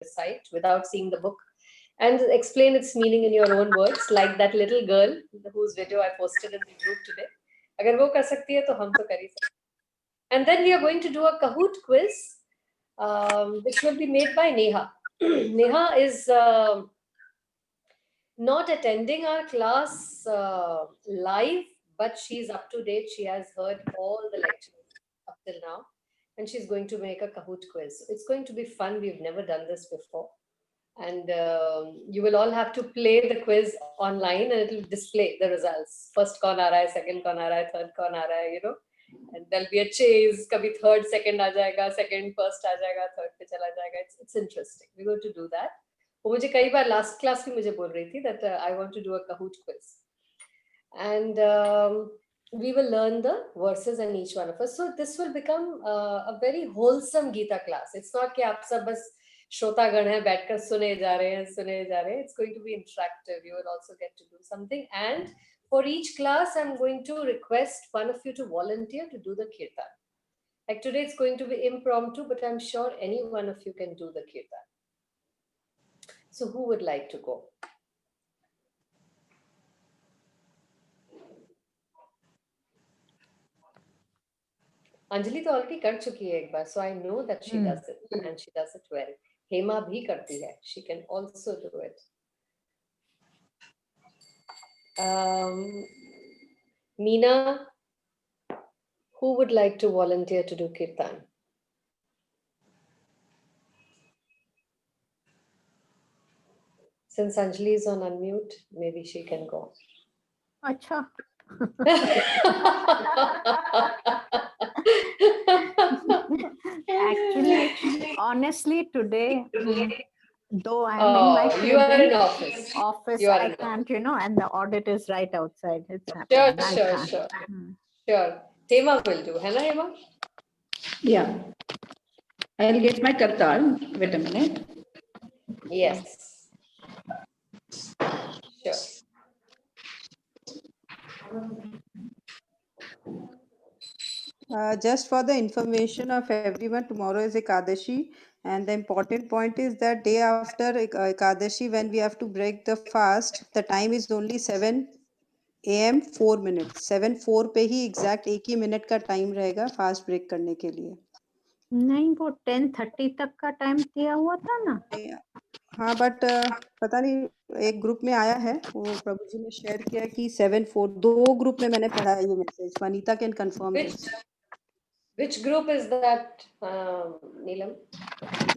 recite without seeing the book and explain its meaning in your own words, like that little girl whose video I posted in the group today. अगर वो कर सकती है तो हम तो कर ही सकते हैं. And then we are going to do a Kahoot quiz, which will be made by Neha. Neha is not attending our class live, but she's up to date. She has heard all the lectures up till now, and she's going to make a Kahoot quiz. It's going to be fun. We've never done this before. And you will all have to play the quiz online, and it will display the results. First kaun aa raha hai, second kaun aa raha hai, third kaun aa raha hai, you know. And there'll be a chase. Kabhi third, second aa jayega, second, first aa jayega, third pe chala jayega. It's interesting. We're going to do that. वो मुझे कई बार last class में मुझे बोल रही थी that I want to do a Kahoot quiz, and we will learn the verses in each one of us. So this will become a very wholesome Gita class. It's not कि आप सब बस श्रोतागण हैं बैठकर सुने जा रहे हैं. It's going to be interactive. You will also get to do something, and for each class I'm going to request one of you to volunteer to do the kirtan. Like today it's going to be impromptu, but I'm sure any one of you can do the kirtan. So who would like to go? Anjali तो already कर चुकी है एक बार, so I know that she does it, and she does it well. Hema भी करती है, she can also do it. Meena, who would like to volunteer to do kirtan? Since Anjali is on unmute, maybe she can go. Acha. Actually, honestly, today, though I'm in my you are in office. I can't, and the audit is right outside. It's happening. Sure. Tema will do, hai na, Hema? Yeah. I'll get my kartal. Wait a minute. Yes. Sure. Just for the information of everyone, tomorrow is Ekadashi, and the important point is that day after Ekadashi, when we have to break the fast, the time is only 7 AM 4 minutes. 7:04 पे ही exact 1 ही minute का time रहेगा fast break करने के लिए. नहीं, वो 10:30 तक का टाइम दिया हुआ था ना. हाँ, बट पता नहीं एक ग्रुप में आया है, वो प्रभु जी ने शेयर किया कि 7:04, 2 ग्रुप में मैंने पढ़ा है ये message. Vanita can confirm this. Which group is that, Neelam?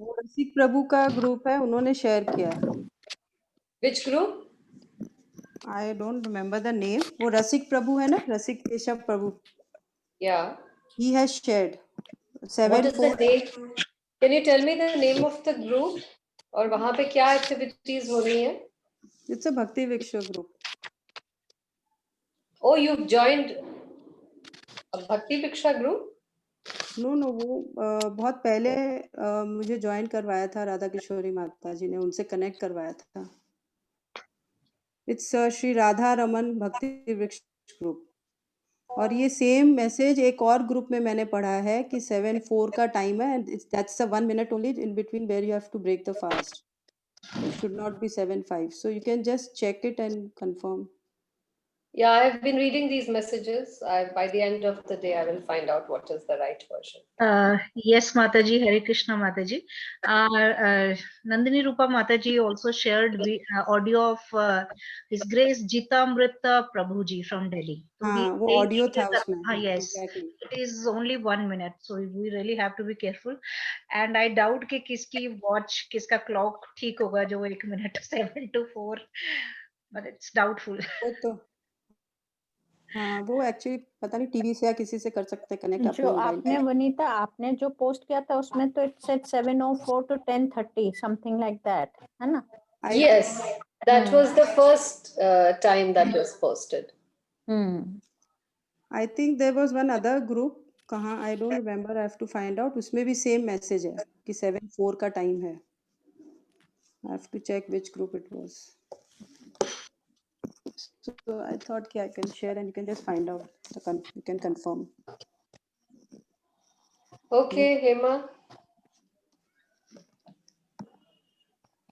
वो रसिक प्रभु का ग्रुप है, उन्होंने शेयर किया है. Which group? I don't remember the name. वो रसिक प्रभु है ना, रसिक केशव प्रभु. Yeah. He has shared. What is the name? Can you tell me the name of the group? और वहाँ पे क्या activities हो रही हैं? It's a Bhakti Viksha group. Oh, you've joined a Bhakti Viksha group? No, वो बहुत पहले मुझे ज्वाइन करवाया था राधा किशोरी माता जी ने, उनसे कनेक्ट करवाया था. It's श्री राधा रमन भक्ति वृक्ष ग्रुप. और ये सेम मैसेज एक और ग्रुप में मैंने पढ़ा है कि 7:04 का टाइम है, and that's the 1 minute only in between where you have to break the fast. It should not be 7:05. So you can just check it and confirm. Yeah, I've been reading these messages. By the end of the day, I will find out what is the right version. Yes, Mataji, Hare Krishna Mataji. Nandini Rupa Mataji also shared audio of His Grace Jitamrita Prabhuji from Delhi. So वो audio था उसमें. Yes, exactly. It is only 1 minute, so we really have to be careful. And I doubt कि किसकी watch, किसका clock ठीक होगा जो 1 minute 7 to 4, but it's doubtful. हाँ, वो एक्चुअली पता नहीं टीवी से या किसी से कर सकते हैं कनेक्ट. जो आपने वनीता आपने जो पोस्ट किया था उसमें तो it said 7:04 to 10:30 something like that, है ना? Yes, that was the first time that was posted. I think there was one other group. कहाँ I don't remember. I have to find out. उसमें भी same message है कि 7:04 का time है. I have to check which group it was. So I thought I can share and you can just find out. You can confirm. Okay, Hema.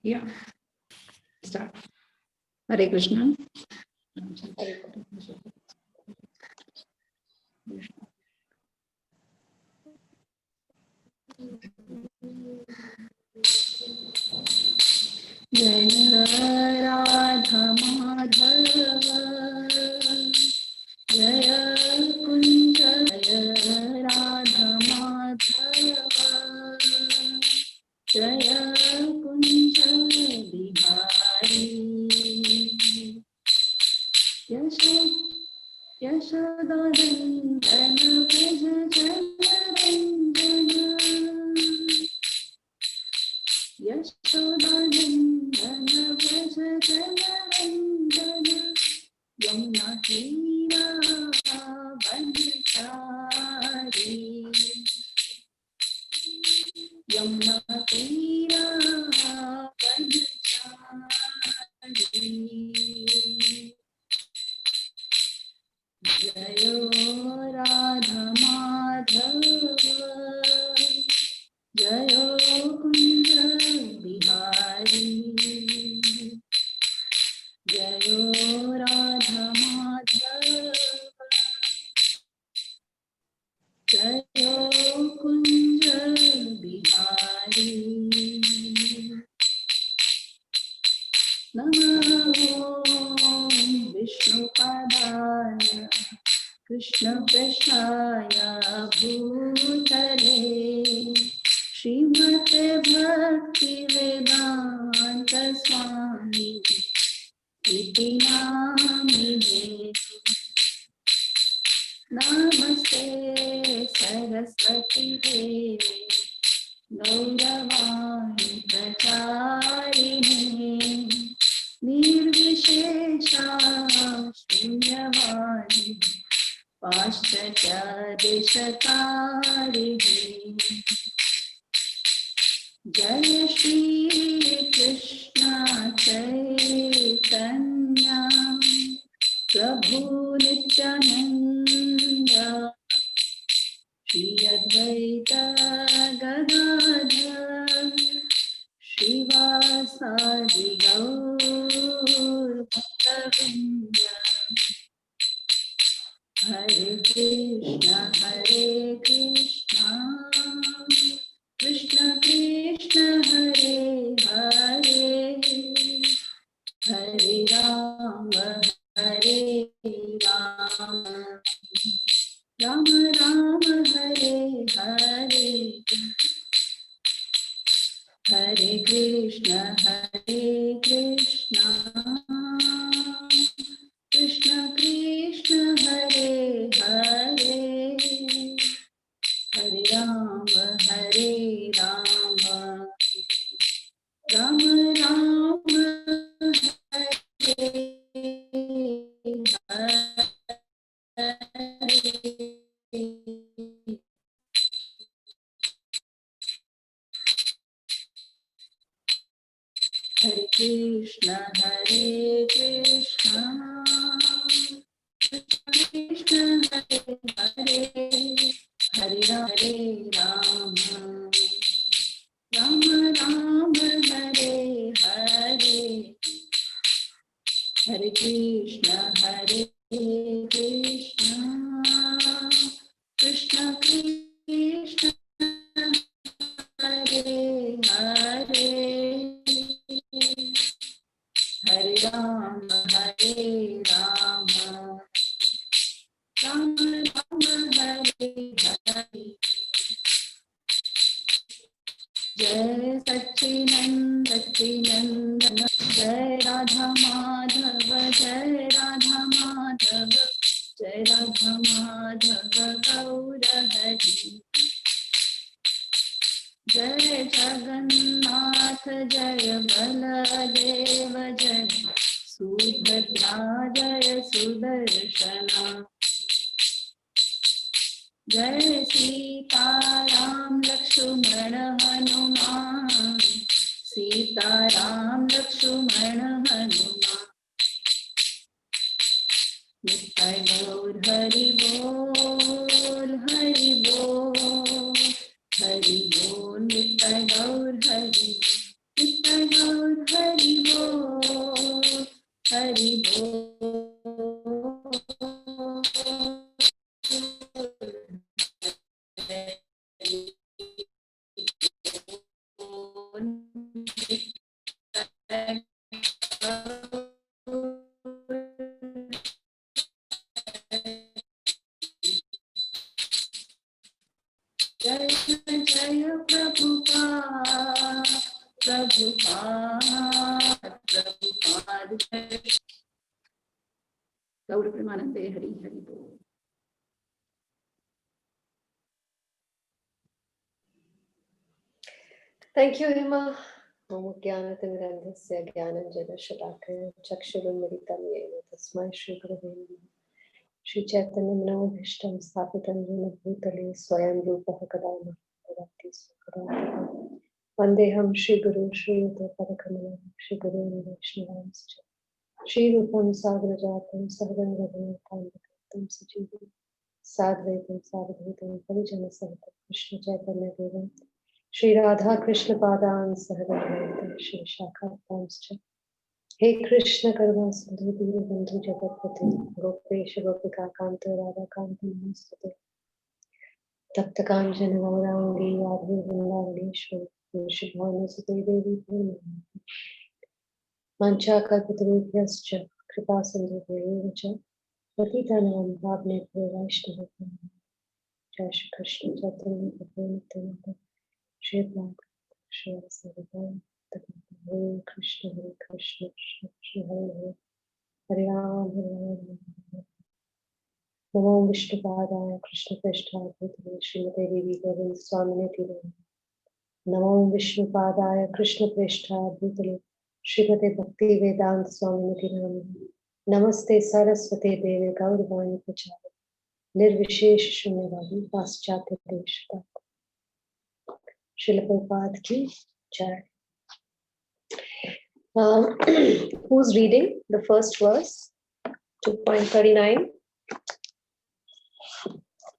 Yeah. Start. Hare Krishna. Hare जय राधा माधव जय कुंज जय राधा माधव जय कुंज बिहारी यशोदानंदन व्रज जनरंजन यशोदानंदन व्रज जनरंजन यमुना तीरा वनचारी यमुना तीरा वनचारी जयो राधा माधव जयो कुंज बिहारी जयो राधा माधव जयो कुंज बिहारी नमः ॐ विष्णुपादाय कृष्णपृष्ठाय भूतले श्रीमते भक्तिवेदान्त स्वामी इति नामिने नमस्ते सरस्वती देवे गौरवाणी प्रचारिणे निर्विशेषा शून्यवाणी पाश्चात्यदेशकारिणे जय श्री कृष्ण चैतन्य प्रभु नित्यानंद श्री अद्वैत गदाधर श्रीवासादि गौर भक्तवृंद हरे कृष्ण कृष्ण कृष्ण हरे हरे हरे राम राम राम हरे हरे हरे कृष्ण कृष्ण कृष्ण हरे हरे हरे राम राम राम हरे हरे कृष्ण कृष्ण कृष्ण हरे हरे हरे राम राम राम हरे हरे हरे कृष्ण कृष्ण कृष्ण हरे हरे हरे राम राम राम हरे हरे जय सच्चिनंदन जय राधा माधव जय राधा माधव जय राधा माधव गौर हरि जय जगन्नाथ जय बलदेव जय सुभद्रा जय सुदर्शना जय सीताराम लक्ष्मण हनुमान सीताराम लक्ष्मण हनुमान नित्य गौर हरि बोल नित्य गौर हरि गौर प्रेमानंदे हरि हरि बोल। Thank you, Hima. Om Jnanatinmirandhasya Jnananjana-Shalakaya Chakshurunmilitam Yena Tasmai Shri Gurave Namaha. Shri Chaitanya Manobhishtam Sthapitam Yena Bhutale Swayam Rupaha Kada Mahadavati Sukadavati. Vandeham Shri Guru Shri Yuta Padakamalam Shri Guru Vaishnavamscha Shri Rupam Sagrajatam Sahagam Raghunatam Bhaktam Sajivam Sadvaitam Sadvaitam Parijana Sahitam Krishna Chaitanya Devam Shri Radha Krishna Padan Sahagam Shri Shakhatamscha. Hey Krishna Karva Sindhu Dheerabandhu Jagatpati Gopesha Gopika Kanta Radha Kanta Namaste Tapta Kanjana Gaurangi Radhe Vrindavaneshwari Vishubhanu Sute Devi Purnamani Mancha Kalpatarubhyascha Kripa Sindhu Devacha Patitanam Bhavnebhyo Vaishnavabhyo Jai Shri Krishna Chaitanya Prabhu Nityananda Shri Advaita Shri Sarvabhauma Hare Krishna Hare Krishna Krishna Krishna Hare Hare Hare Ram Hare Ram Namo Vishnupadaya Krishna Preshthaya Bhutale Srimate Devi Govind Swamine Tirunam Namo Vishnupadaya Krishna Preshthaya Bhutale Srimate Bhakti Vedanta Swamine Tirunam Namaste Saraswate Deve Gauravani Prachari Nirvishesh Shunyavadi Paschatya Deshata Srila Prabhupada Ki Jai. Who's reading the first verse? 2.39.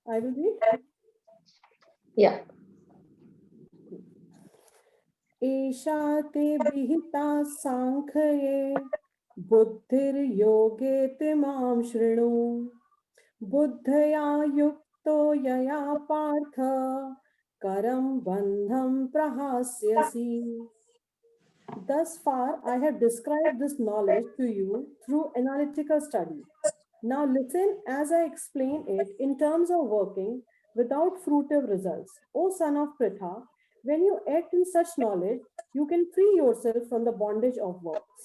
I will read. Yeah. एषा ते विहिता सांख्ये बुद्धिर्योगे ते मां शृणु बुद्धया युक्तो यया पार्थ करं बन्धं प्रहास्यसि. Thus far, I have described this knowledge to you through analytical study. Now listen as I explain it in terms of working without fruitive results. O son of Pritha, when you act in such knowledge, you can free yourself from the bondage of works.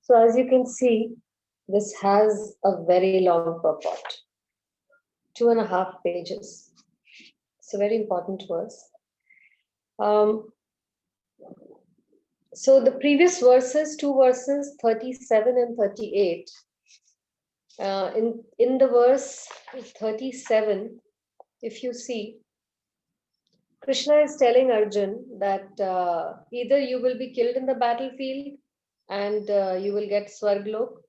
So as you can see, this has a very long purport. 2.5 pages. It's a very important verse. So the previous verses, 2 verses, 37 and 38, in the verse 37, if you see, Krishna is telling Arjun that either you will be killed in the battlefield and you will get Swarglok,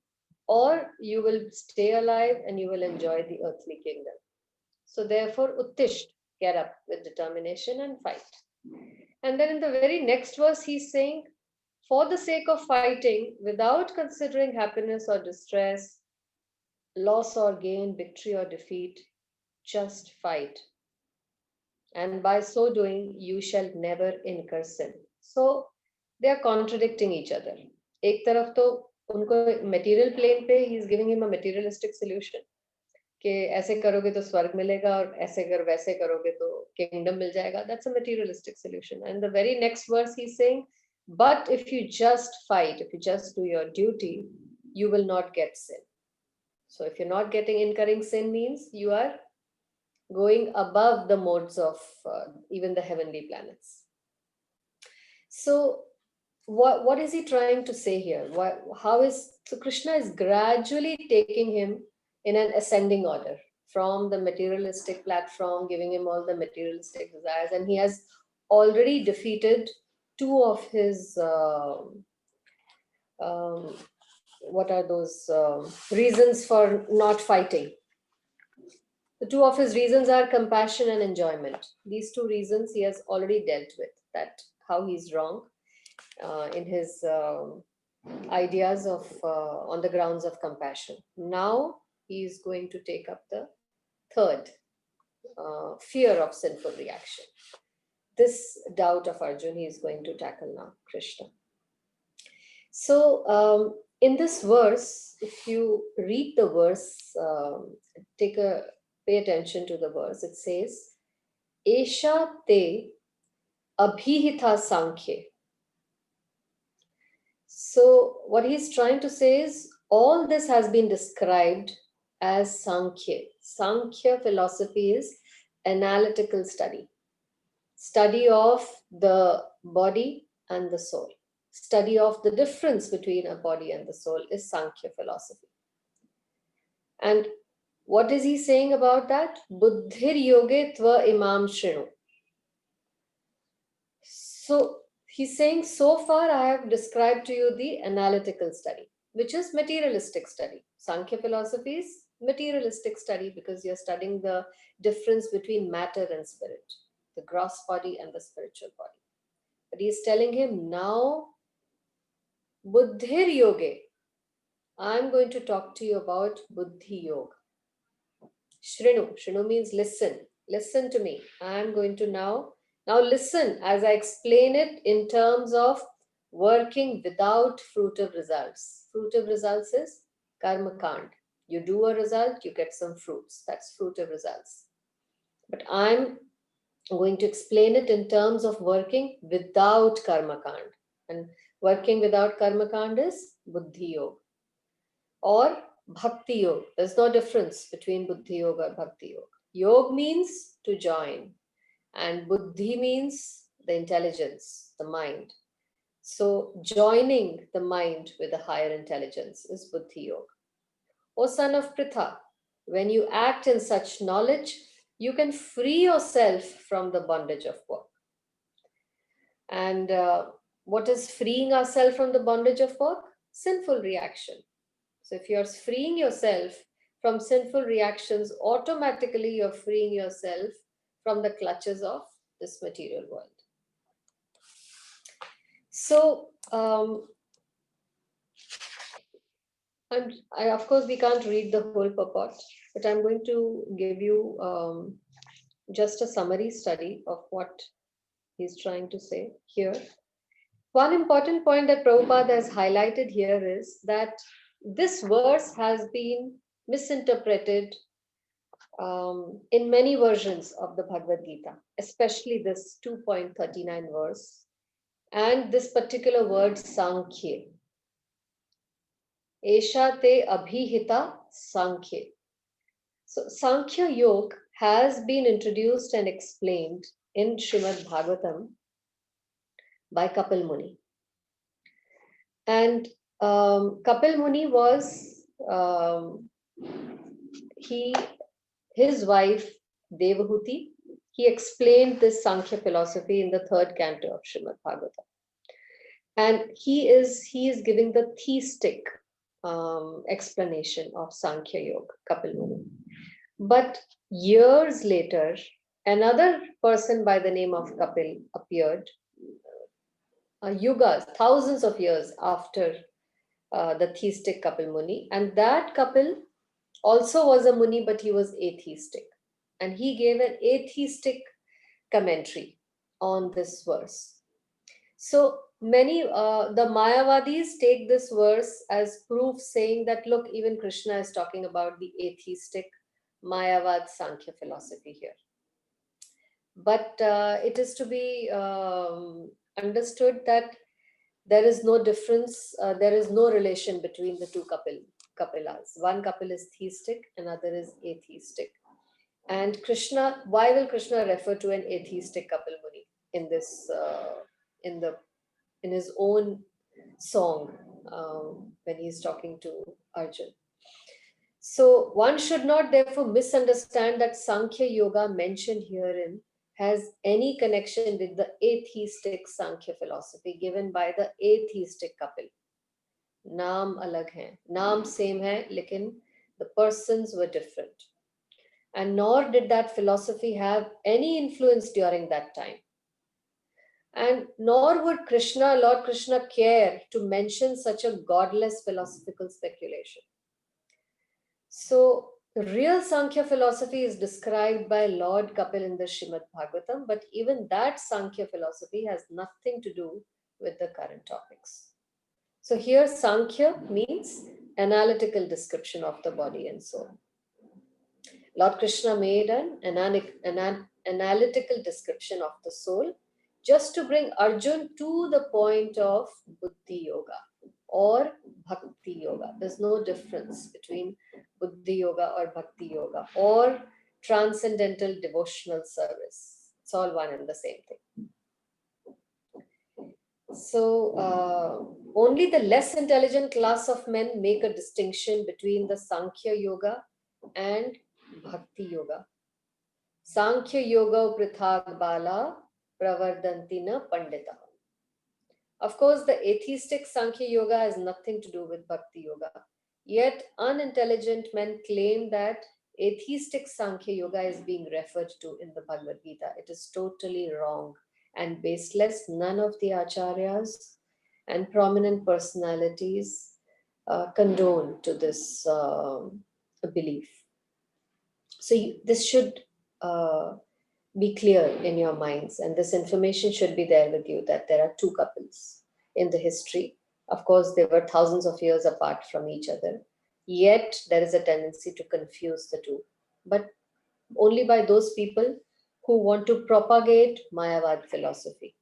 or you will stay alive and you will enjoy the earthly kingdom. So therefore, Uttisht, get up with determination and fight. And then in the very next verse, he's saying, for the sake of fighting, without considering happiness or distress, loss or gain, victory or defeat, just fight. And by so doing, you shall never incur sin. So they are contradicting each other. एक तरफ तो उनको material plane पे he is giving him a materialistic solution कि ऐसे करोगे तो स्वर्ग मिलेगा और ऐसे वैसे करोगे तो kingdom मिल जाएगा. That's a materialistic solution. And the very next verse he's saying, but if you just fight, if you just do your duty, you will not get sin. So if you're not getting incurring sin means you are going above the modes of even the heavenly planets. So what is he trying to say here? So Krishna is gradually taking him in an ascending order from the materialistic platform, giving him all the materialistic desires, and he has already defeated 2 of his what are those reasons for not fighting. The 2 of his reasons are compassion and enjoyment. These 2 reasons he has already dealt with, that how he's wrong in his ideas of on the grounds of compassion. Now he is going to take up the 3rd, fear of sinful reaction. This doubt of Arjun he is going to tackle now, Krishna. So in this verse, if you read the verse, pay attention to the verse. It says, Esha te Abhihita Sankhya. So what he's trying to say is all this has been described as Sankhya. Sankhya philosophy is analytical study. Study of the body and the soul. Study of the difference between a body and the soul is Sankhya philosophy. And what is he saying about that? Buddhir yoge tva imam shrinu. So he's saying, so far I have described to you the analytical study, which is materialistic study. Sankhya philosophy is materialistic study because you're studying the difference between matter and spirit, the gross body and the spiritual body. But he's telling him now, Buddhir yoge, I'm going to talk to you about Buddhi Yoga. Shrinu. Shrinu means listen. Listen to me. I'm going to now listen as I explain it in terms of working without fruitive results. Fruitive results is karma kand. You do a result, you get some fruits. That's fruitive results. But I'm going to explain it in terms of working without karma kand. And working without karma kand is buddhi yoga or bhakti yoga. There's no difference between buddhi yoga or bhakti yoga. Yoga means to join, and buddhi means the intelligence, the mind. So joining the mind with a higher intelligence is buddhi yoga. O son of Pritha, when you act in such knowledge, you can free yourself from the bondage of work. And what is freeing ourselves from the bondage of work? Sinful reaction. So if you're freeing yourself from sinful reactions, automatically you're freeing yourself from the clutches of this material world. So, of course, we can't read the whole purport, but I'm going to give you just a summary study of what he's trying to say here. One important point that Prabhupada has highlighted here is that this verse has been misinterpreted in many versions of the Bhagavad Gita, especially this 2.39 verse and this particular word Sankhya. Esha te abhihita Sankhya. So Sankhya Yoga has been introduced and explained in Srimad Bhagavatam by Kapil Muni. And Kapil Muni was, his wife Devahuti, he explained this Sankhya philosophy in the 3rd canto of Srimad Bhagavatam. And he is giving the theistic explanation of Sankhya Yoga, Kapil Muni. But years later, another person by the name of Kapil appeared, yugas, thousands of years after the theistic Kapil Muni. And that Kapil also was a Muni, but he was atheistic. And he gave an atheistic commentary on this verse. So many, the Mayavadis take this verse as proof, saying that, look, even Krishna is talking about the atheistic Mayavad Sankhya philosophy here. But it is to be understood that there is no difference, there is no relation between the two Kapilas. One Kapil is theistic, another is atheistic. And Krishna, why will Krishna refer to an atheistic Kapil Muni in this, in his own song when he's talking to Arjun? So one should not therefore misunderstand that Sankhya Yoga mentioned herein has any connection with the atheistic Sankhya philosophy given by the atheistic Kapil. Naam alag hai, naam same hai, lekin the persons were different. And nor did that philosophy have any influence during that time. And nor would Lord Krishna care to mention such a godless philosophical speculation. So, real Sankhya philosophy is described by Lord Kapil in the Srimad Bhagavatam, but even that Sankhya philosophy has nothing to do with the current topics. So here Sankhya means analytical description of the body and soul. Lord Krishna made an analytical description of the soul, just to bring Arjun to the point of Buddhi Yoga or Bhakti Yoga. There's no difference between Buddhi Yoga or Bhakti Yoga or transcendental devotional service. It's all one and the same thing. So, only the less intelligent class of men make a distinction between the Sankhya Yoga and Bhakti Yoga. Sankhya Yoga prithag bala pravardantina pandita. Of course, the atheistic Sankhya Yoga has nothing to do with Bhakti Yoga. Yet, unintelligent men claim that atheistic Sankhya Yoga is being referred to in the Bhagavad Gita. It is totally wrong and baseless. None of the acharyas and prominent personalities condone to this belief. So, this should be clear in your minds, and this information should be there with you that there are two couples in the history. Of course, they were thousands of years apart from each other, yet there is a tendency to confuse the two, but only by those people who want to propagate Mayavad philosophy,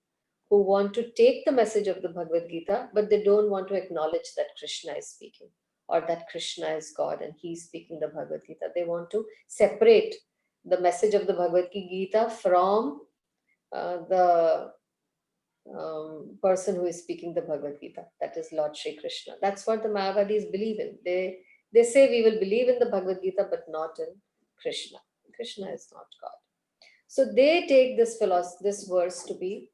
who want to take the message of the Bhagavad Gita, but they don't want to acknowledge that Krishna is speaking or that Krishna is God and he's speaking the Bhagavad Gita. They want to separate the message of the Bhagavad Gita from the person who is speaking the Bhagavad Gita, that is Lord Shri Krishna. That's what the Mayavadis believe in. They say we will believe in the Bhagavad Gita, but not in Krishna. Krishna is not God. So they take this verse to be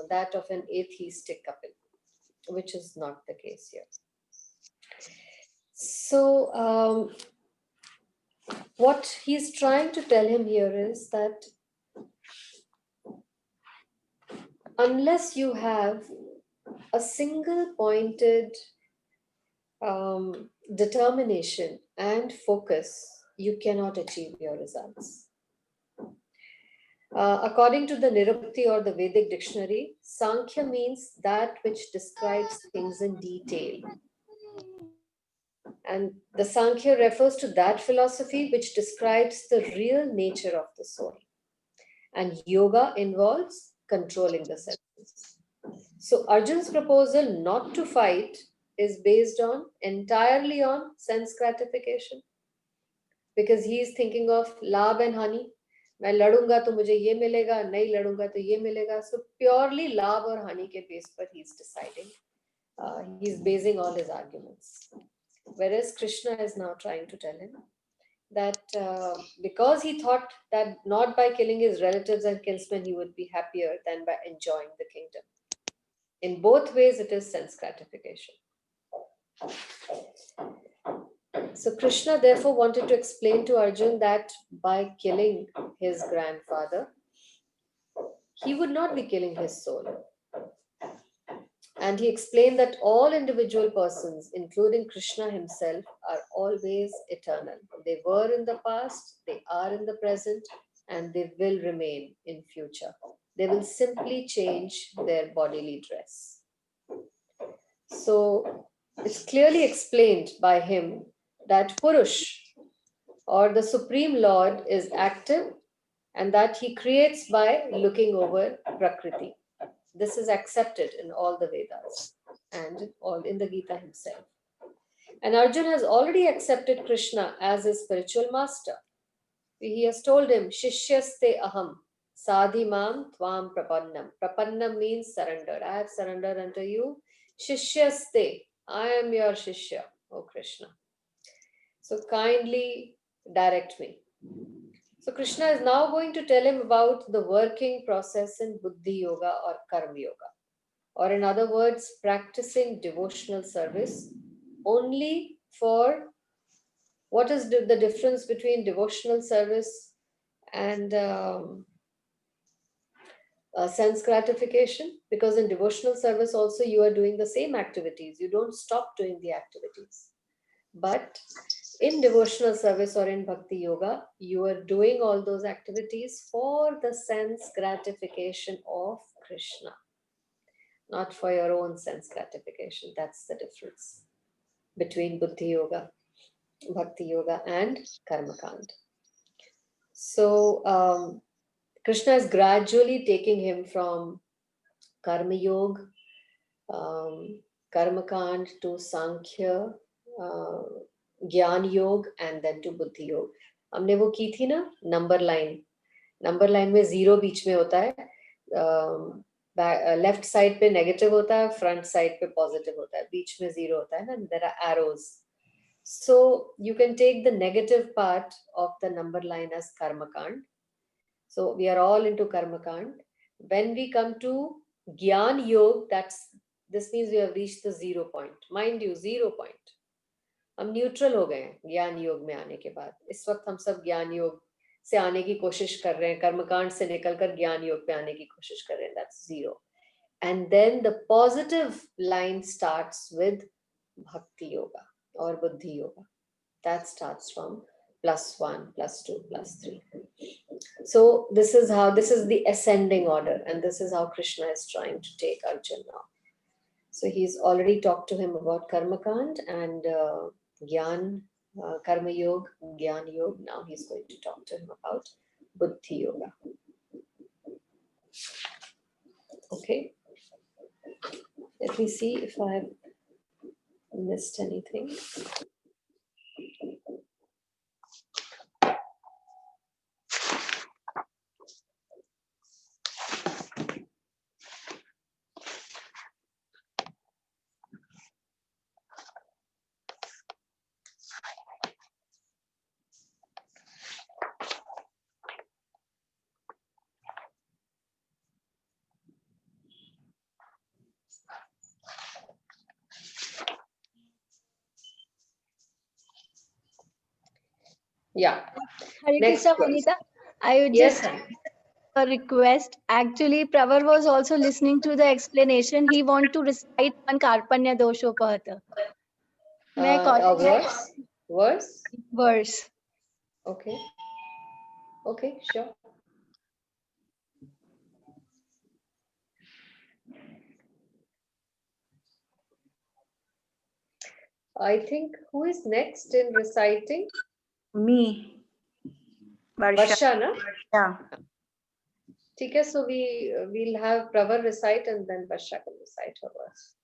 that of an atheistic couple, which is not the case here. So what he's trying to tell him here is that unless you have a single pointed determination and focus, you cannot achieve your results. According to the Nirupti or the Vedic dictionary, Sankhya means that which describes things in detail. And the Sankhya refers to that philosophy which describes the real nature of the soul. And yoga involves controlling the senses. So Arjun's proposal not to fight is based entirely on sense gratification, because he is thinking of labh and hani. मैं लड़ूंगा तो मुझे ये मिलेगा, नहीं लड़ूंगा तो ये मिलेगा. So purely labh और hani के base पर he is deciding. He is basing all his arguments. Whereas Krishna is now trying to tell him that because he thought that not by killing his relatives and kinsmen he would be happier than by enjoying the kingdom. In both ways, it is sense gratification. So Krishna therefore wanted to explain to Arjun that by killing his grandfather, he would not be killing his soul. And he explained that all individual persons, including Krishna himself, are always eternal. They were in the past, they are in the present, and they will remain in future. They will simply change their bodily dress. So it's clearly explained by him that Purush or the Supreme Lord is active and that he creates by looking over Prakriti. This is accepted in all the Vedas and all in the Gita himself. And Arjun has already accepted Krishna as his spiritual master. He has told him, Shishyaste aham, sadhimam tvam prapannam. Prapannam means surrendered. I have surrendered unto you. Shishyaste, I am your Shishya, O Krishna. So kindly direct me. So Krishna is now going to tell him about the working process in Buddhi Yoga or Karma Yoga. Or in other words, practicing devotional service only for what is the difference between devotional service and sense gratification? Because in devotional service also you are doing the same activities. You don't stop doing the activities. But in devotional service or in Bhakti Yoga, you are doing all those activities for the sense gratification of Krishna, not for your own sense gratification. That's the difference between Buddhi Yoga, Bhakti Yoga, and Karma Kand. So Krishna is gradually taking him from Karma Yoga, Karma Kand to Sankhya, Gyan Yoga, and then to Buddhi Yoga. हमने वो की थी ना number line में zero बीच में होता है, left side पे नेगेटिव होता है, फ्रंट साइड पे पॉजिटिव होता है, बीच में जीरो होता है ना, there are arrows. So you can take the negative part of the number line as karma kand. So we are all into karma kand. When we come to Gyan Yoga, this means we have reached the 0 point. Mind you, 0 point. हम neutral हो गए हैं ज्ञान योग में आने के बाद. इस वक्त हम सब ज्ञान योग से आने की कोशिश कर रहे हैं, कर्मकांड से निकलकर ज्ञान योग पे आने की कोशिश कर रहे हैं. That's 0. And then the positive line starts with bhakti yoga or buddhi yoga. That starts from +1, +2, +3. So this is the ascending order, and this is how Krishna is trying to take Arjuna now. So he's already talked to him about Karma Kand and Gyan, Karma Yoga, Gyan Yoga. Now he's going to talk to him about Buddhi Yoga. Okay. Let me see if I have missed anything. Yeah. Hare Next Krishna, question. Vanita. I would Yes, just a request. Actually, Pravar was also listening to the explanation. He want to recite one Karpanya Doshopahata. May I call verse. verse? Okay. Okay, sure. I think who is next in reciting? Me. Varsha, na? Yeah. Okay, so we'll have Pravar recite and then Varsha can recite her verse.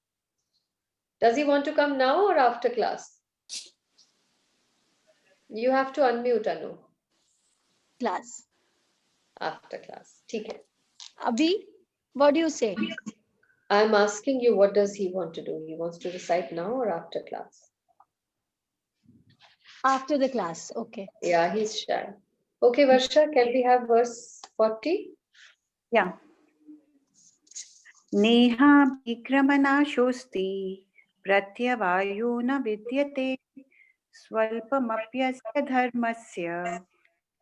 Does he want to come now or after class? You have to unmute, Anu. Class. After class. Okay. Abhi, what do you say? I'm asking you, what does he want to do? He wants to recite now or after class? After the class. Okay. Yeah, he's shy. Okay, Varsha, can we have verse 40? Yeah. Neha vikramanaşosti pratyavayo na vidyate swalpamapyasya dharmasya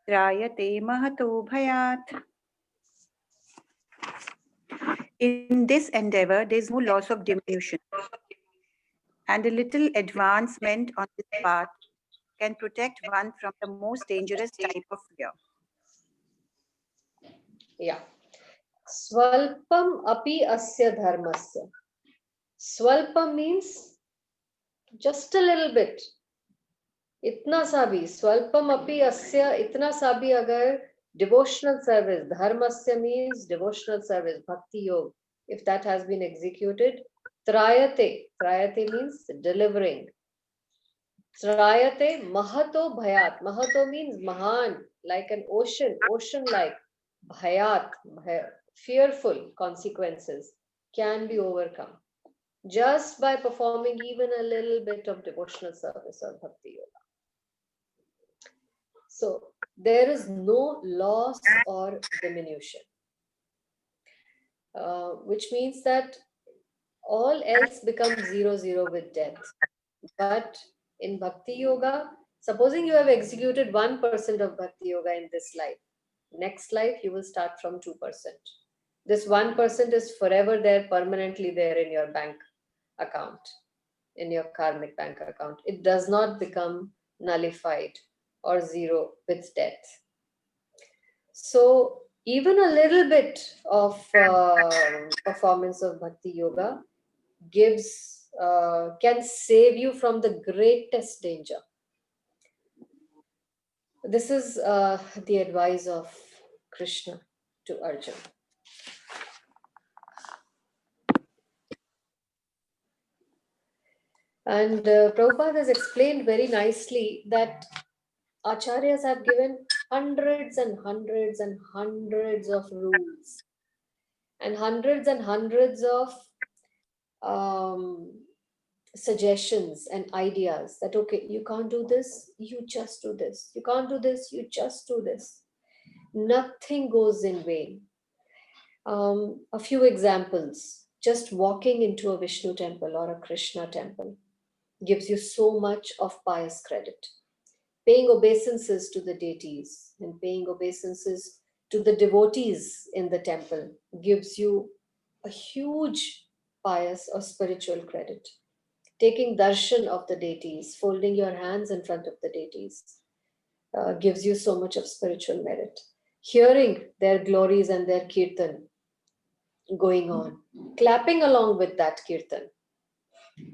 trayate mahato bhayat. In this endeavor, there is no loss of diminution, and a little advancement on this path can protect one from the most dangerous type of fear. Yeah. Swalpam api asya dharmasya. Swalpam means just a little bit. Itna sa bhi. Swalpam api asya, itna sa bhi agar devotional service, dharmasya means devotional service, bhakti yoga, if that has been executed, trayate means delivering. Trayate mahato bhayat. Mahato means mahan, like an ocean like. Bhayat, fearful consequences can be overcome just by performing even a little bit of devotional service or bhakti yoga. So there is no loss or diminution, which means that all else becomes 0 with death. But in bhakti yoga, supposing you have executed 1% of bhakti yoga in this life, next life you will start from 2%. This 1% is forever there, permanently there in your bank account, in your karmic bank account. It does not become nullified or 0 with death. So even a little bit of performance of bhakti yoga can save you from the greatest danger. This is the advice of Krishna. to Arjun. And Prabhupada has explained very nicely that Acharyas have given hundreds and hundreds and hundreds of rules and hundreds of um, suggestions and ideas that, okay, you can't do this, you just do this. You can't do this, you just do this. Nothing goes in vain. A few examples. Just walking into a Vishnu temple or a Krishna temple gives you so much of pious credit. Paying obeisances to the deities and paying obeisances to the devotees in the temple gives you a huge pious or spiritual credit. Taking darshan of the deities, folding your hands in front of the deities, gives you so much of spiritual merit. Hearing their glories and their kirtan going on, clapping along with that kirtan,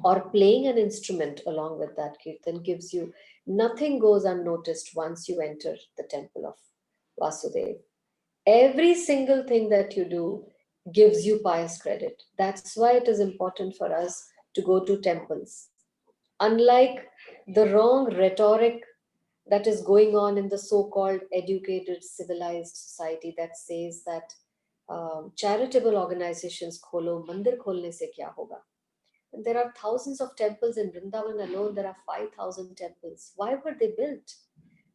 or playing an instrument along with that kirtan gives you, nothing goes unnoticed once you enter the temple of Vasudev. Every single thing that you do gives you pious credit. That's why it is important for us to go to temples. Unlike the wrong rhetoric that is going on in the so-called educated, civilized society that says that charitable organizations kholo, mandir kholne se kya hoga? And there are thousands of temples in Vrindavan alone. There are 5,000 temples. Why were they built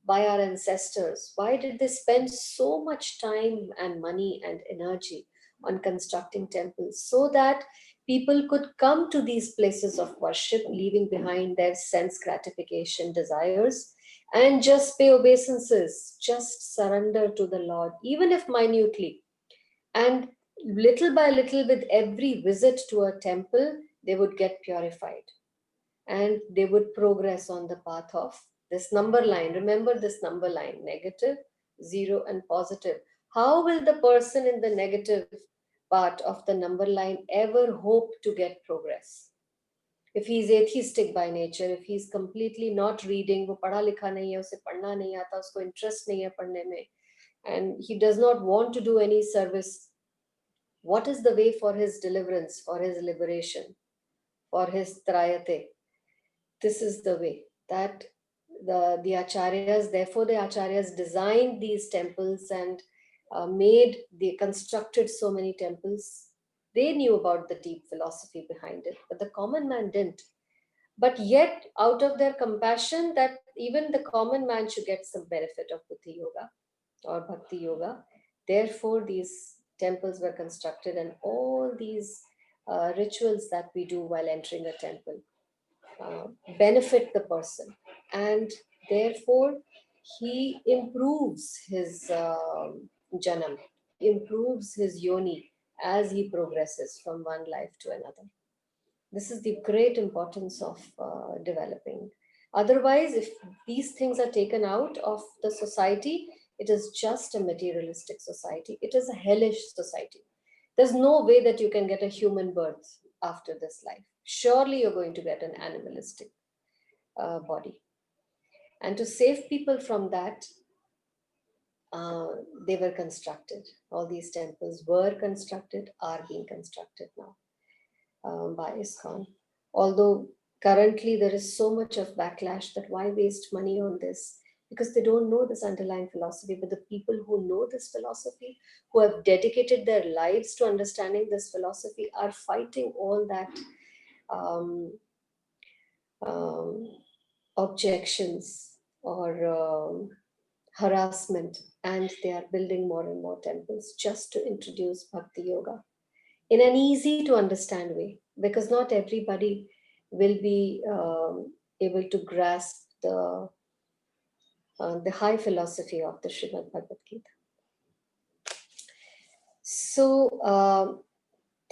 by our ancestors? Why did they spend so much time and money and energy on constructing temples? So that people could come to these places of worship, leaving behind their sense gratification desires, and just pay obeisances, just surrender to the Lord, even if minutely. And little by little, with every visit to a temple, they would get purified and they would progress on the path of this number line. Remember this number line: negative, 0, and positive. How will the person in the negative part of the number line ever hope to get progress? If he's atheistic by nature, if he's completely not reading, वो पढ़ा लिखा नहीं है, उसे पढ़ना नहीं आता, उसको interest नहीं है पढ़ने में, and he does not want to do any service, what is the way for his deliverance, for his liberation, for his trayate? This is the way that the acharyas, therefore the acharyas designed these temples and they constructed so many temples. They knew about the deep philosophy behind it, but the common man didn't. But yet, out of their compassion that even the common man should get some benefit of Buddhi Yoga or Bhakti Yoga, therefore these temples were constructed, and all these rituals that we do while entering a temple benefit the person, and therefore he improves his janam, improves his yoni as he progresses from one life to another. This is the great importance of developing. Otherwise, if these things are taken out of the society, it is just a materialistic society. It is a hellish society. There's no way that you can get a human birth after this life. Surely you're going to get an animalistic body. And to save people from that, they were constructed. All these temples were constructed, are being constructed now by ISKCON. Although currently there is so much of backlash that why waste money on this? Because they don't know this underlying philosophy. But the people who know this philosophy, who have dedicated their lives to understanding this philosophy, are fighting all that objections or harassment, and they are building more and more temples just to introduce Bhakti Yoga in an easy to understand way, because not everybody will be able to grasp the high philosophy of the Srimad Bhagavad Gita. So,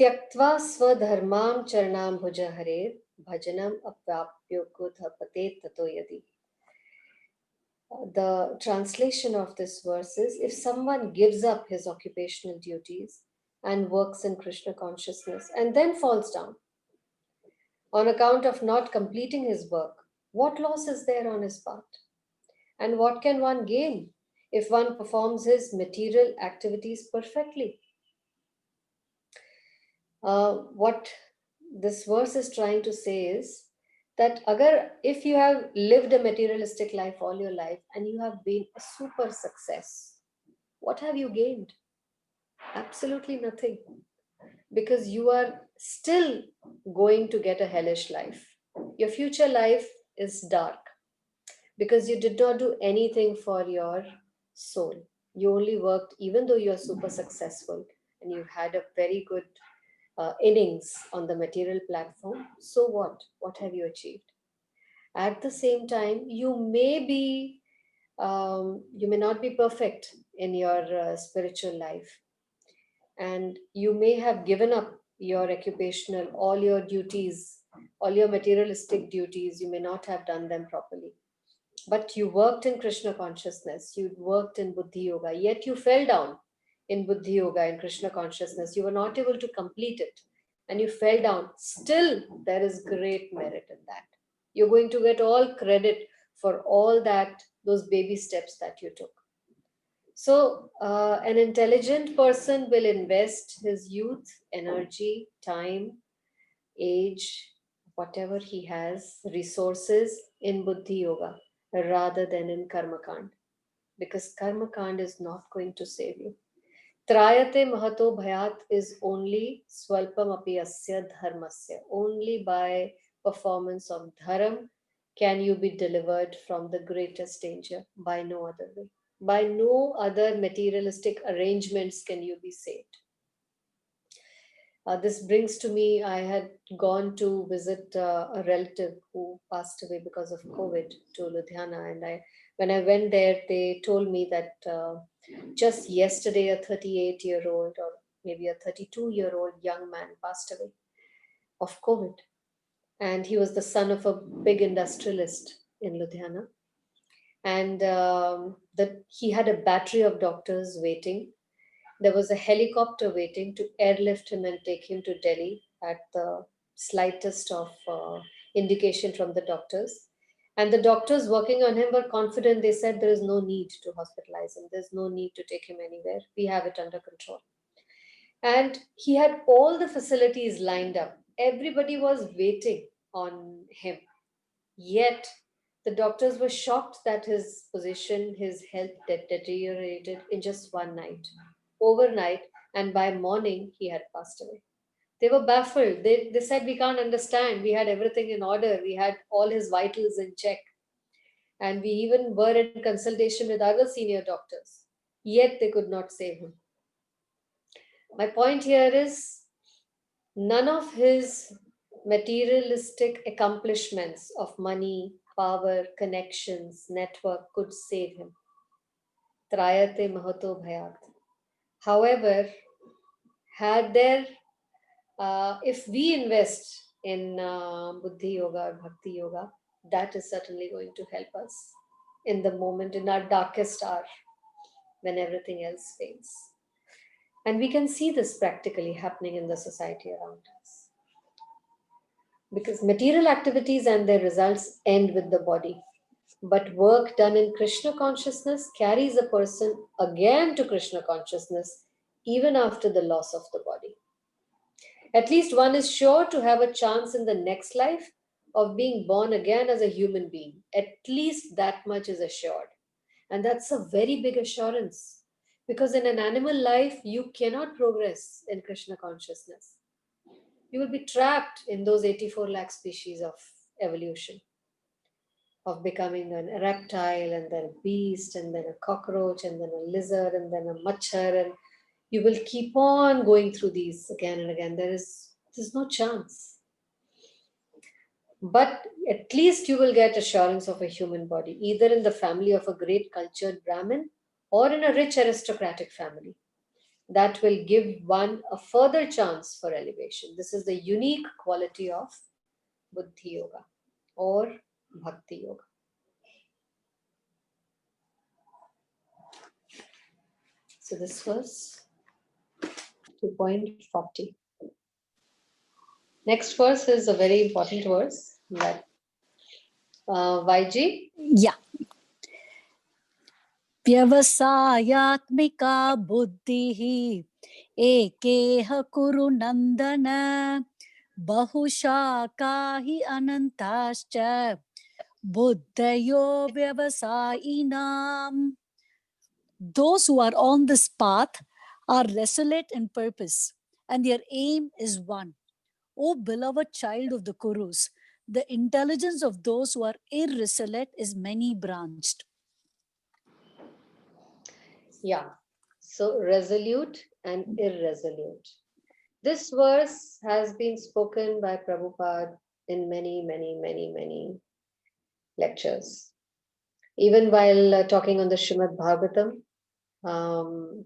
Tyaktva swadharmam charnam bhuja harer bhajanam apvapyo kudhapate tato yadi. The translation of this verse is, if someone gives up his occupational duties and works in Krishna consciousness and then falls down on account of not completing his work, what loss is there on his part? And what can one gain if one performs his material activities perfectly. What this verse is trying to say is that if you have lived a materialistic life all your life and you have been a super success, what have you gained? Absolutely nothing, because you are still going to get a hellish life. Your future life is dark because you did not do anything for your soul. You only worked, even though you are super successful and you had a very good innings on the material platform. So what? What have you achieved? At the same time, you may not be perfect in your spiritual life, and you may have given up your occupational, all your duties, all your materialistic duties. You may not have done them properly, but you worked in Krishna consciousness, you worked in Buddhi Yoga, yet you fell down in Buddhi Yoga and Krishna consciousness. You were not able to complete it and you fell down. Still, there is great merit in that. You're going to get all credit for all that, those baby steps that you took. So, an intelligent person will invest his youth, energy, time, age, whatever he has, resources in Buddhi Yoga rather than in Karma Kand, because Karma Kand is not going to save you. Trayate Mahato Bhayat is only Swalpam Api Asya Dharmasya. Only by performance of Dharam can you be delivered from the greatest danger, by no other way. By no other materialistic arrangements can you be saved. This brings to me, I had gone to visit a relative who passed away because of COVID to Ludhiana. And when I went there, they told me that just yesterday, a 38-year-old or maybe a 32-year-old young man passed away of COVID. And he was the son of a big industrialist in Ludhiana. And that he had a battery of doctors waiting. There was a helicopter waiting to airlift him and take him to Delhi at the slightest of indication from the doctors. And the doctors working on him were confident. They said there is no need to hospitalize him. There's no need to take him anywhere. We have it under control. And he had all the facilities lined up. Everybody was waiting on him. Yet the doctors were shocked that his position, his health deteriorated in just one night, overnight, and by morning he had passed away. They were baffled. They said, we can't understand. We had everything in order. We had all his vitals in check. And we even were in consultation with other senior doctors. Yet they could not save him. My point here is none of his materialistic accomplishments of money, power, connections, network could save him. Trayate Mahato Bhayat. However, if we invest in Buddhi Yoga or Bhakti Yoga, that is certainly going to help us in the moment, in our darkest hour, when everything else fades. And we can see this practically happening in the society around us. Because material activities and their results end with the body. But work done in Krishna consciousness carries a person again to Krishna consciousness, even after the loss of the body. At least one is sure to have a chance in the next life of being born again as a human being. At least that much is assured. And that's a very big assurance. Because in an animal life, you cannot progress in Krishna consciousness. You will be trapped in those 84 lakh species of evolution, of becoming a reptile and then a beast and then a cockroach and then a lizard and then a machar, and you will keep on going through these again and again. There's no chance. But at least you will get assurance of a human body, either in the family of a great cultured Brahmin or in a rich aristocratic family. That will give one a further chance for elevation. This is the unique quality of Buddhi Yoga or Bhakti Yoga. So this was 2.40. Next verse is a very important verse that YG. Yeah. व्यवसायात्मिका बुद्धिः एकेह कुरु नन्दन बहुशाखा हि अनन्ताश्च बुद्धयो व्यवसायिनाम्. Those who are on this path are resolute in purpose, and their aim is one. O beloved child of the Kurus, the intelligence of those who are irresolute is many branched. Yeah. So resolute and irresolute. This verse has been spoken by Prabhupada in many, many, many, many lectures. Even while talking on the Srimad Bhagavatam,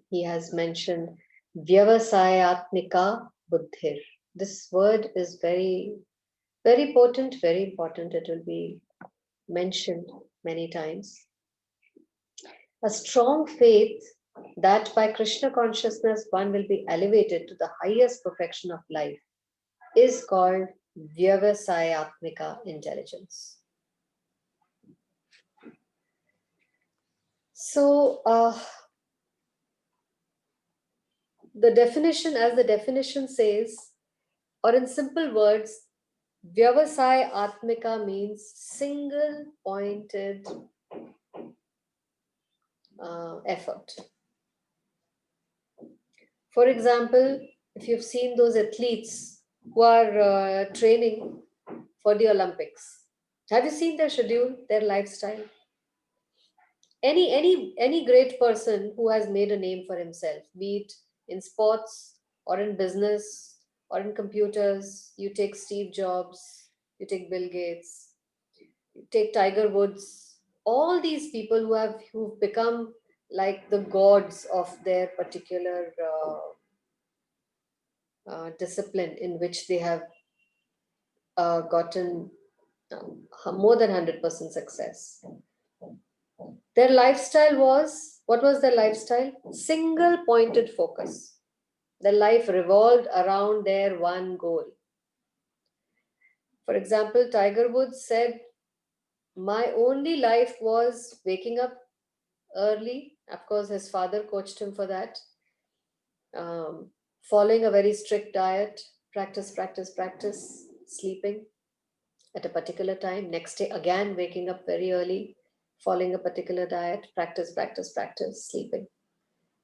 he has mentioned Vyavasayatmika Buddhir. This word is very, very potent, very important. It will be mentioned many times. A strong faith that by Krishna consciousness one will be elevated to the highest perfection of life is called Vyavasayatmika intelligence. So, the definition says, or in simple words, Vyavasaya Atmika means single pointed effort. For example, if you've seen those athletes who are training for the Olympics, have you seen their schedule, their lifestyle? Any great person who has made a name for himself, be it in sports or in business or in computers, you take Steve Jobs, you take Bill Gates, you take Tiger Woods, all these people who've become like the gods of their particular discipline in which they have gotten more than 100% success. Their lifestyle was, what was their lifestyle? Single pointed focus. Their life revolved around their one goal. For example, Tiger Woods said, my only life was waking up early. Of course, his father coached him for that. Following a very strict diet, practice, sleeping at a particular time. Next day, again, waking up very early, following a particular diet, practice, sleeping.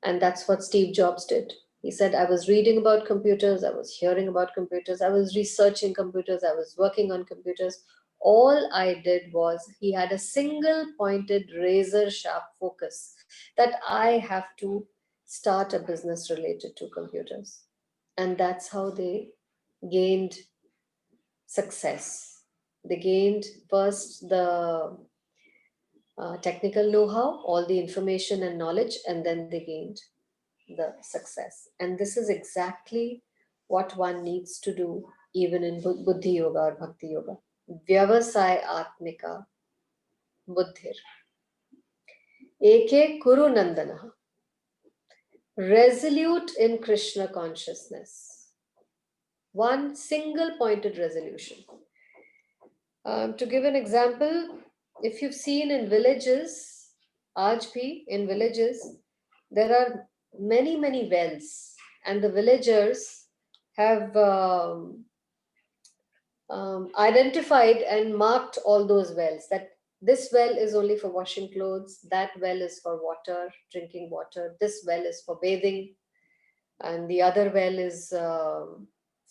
And that's what Steve Jobs did. He said, I was reading about computers, I was hearing about computers, I was researching computers, I was working on computers. All I did was, he had a single pointed razor sharp focus that I have to start a business related to computers. And that's how they gained success. They gained first the technical know-how, all the information and knowledge, and then they gained the success. And this is exactly what one needs to do even in Buddhi Yoga or Bhakti Yoga. Vyavasaya Atmika Buddhir. Eke Kuru Nandana. Resolute in Krishna consciousness. One single pointed resolution. To give an example, if you've seen in villages, aaj bhi in villages, there are many, many wells, and the villagers have identified and marked all those wells, that this well is only for washing clothes, that well is for water, drinking water, this well is for bathing, and the other well is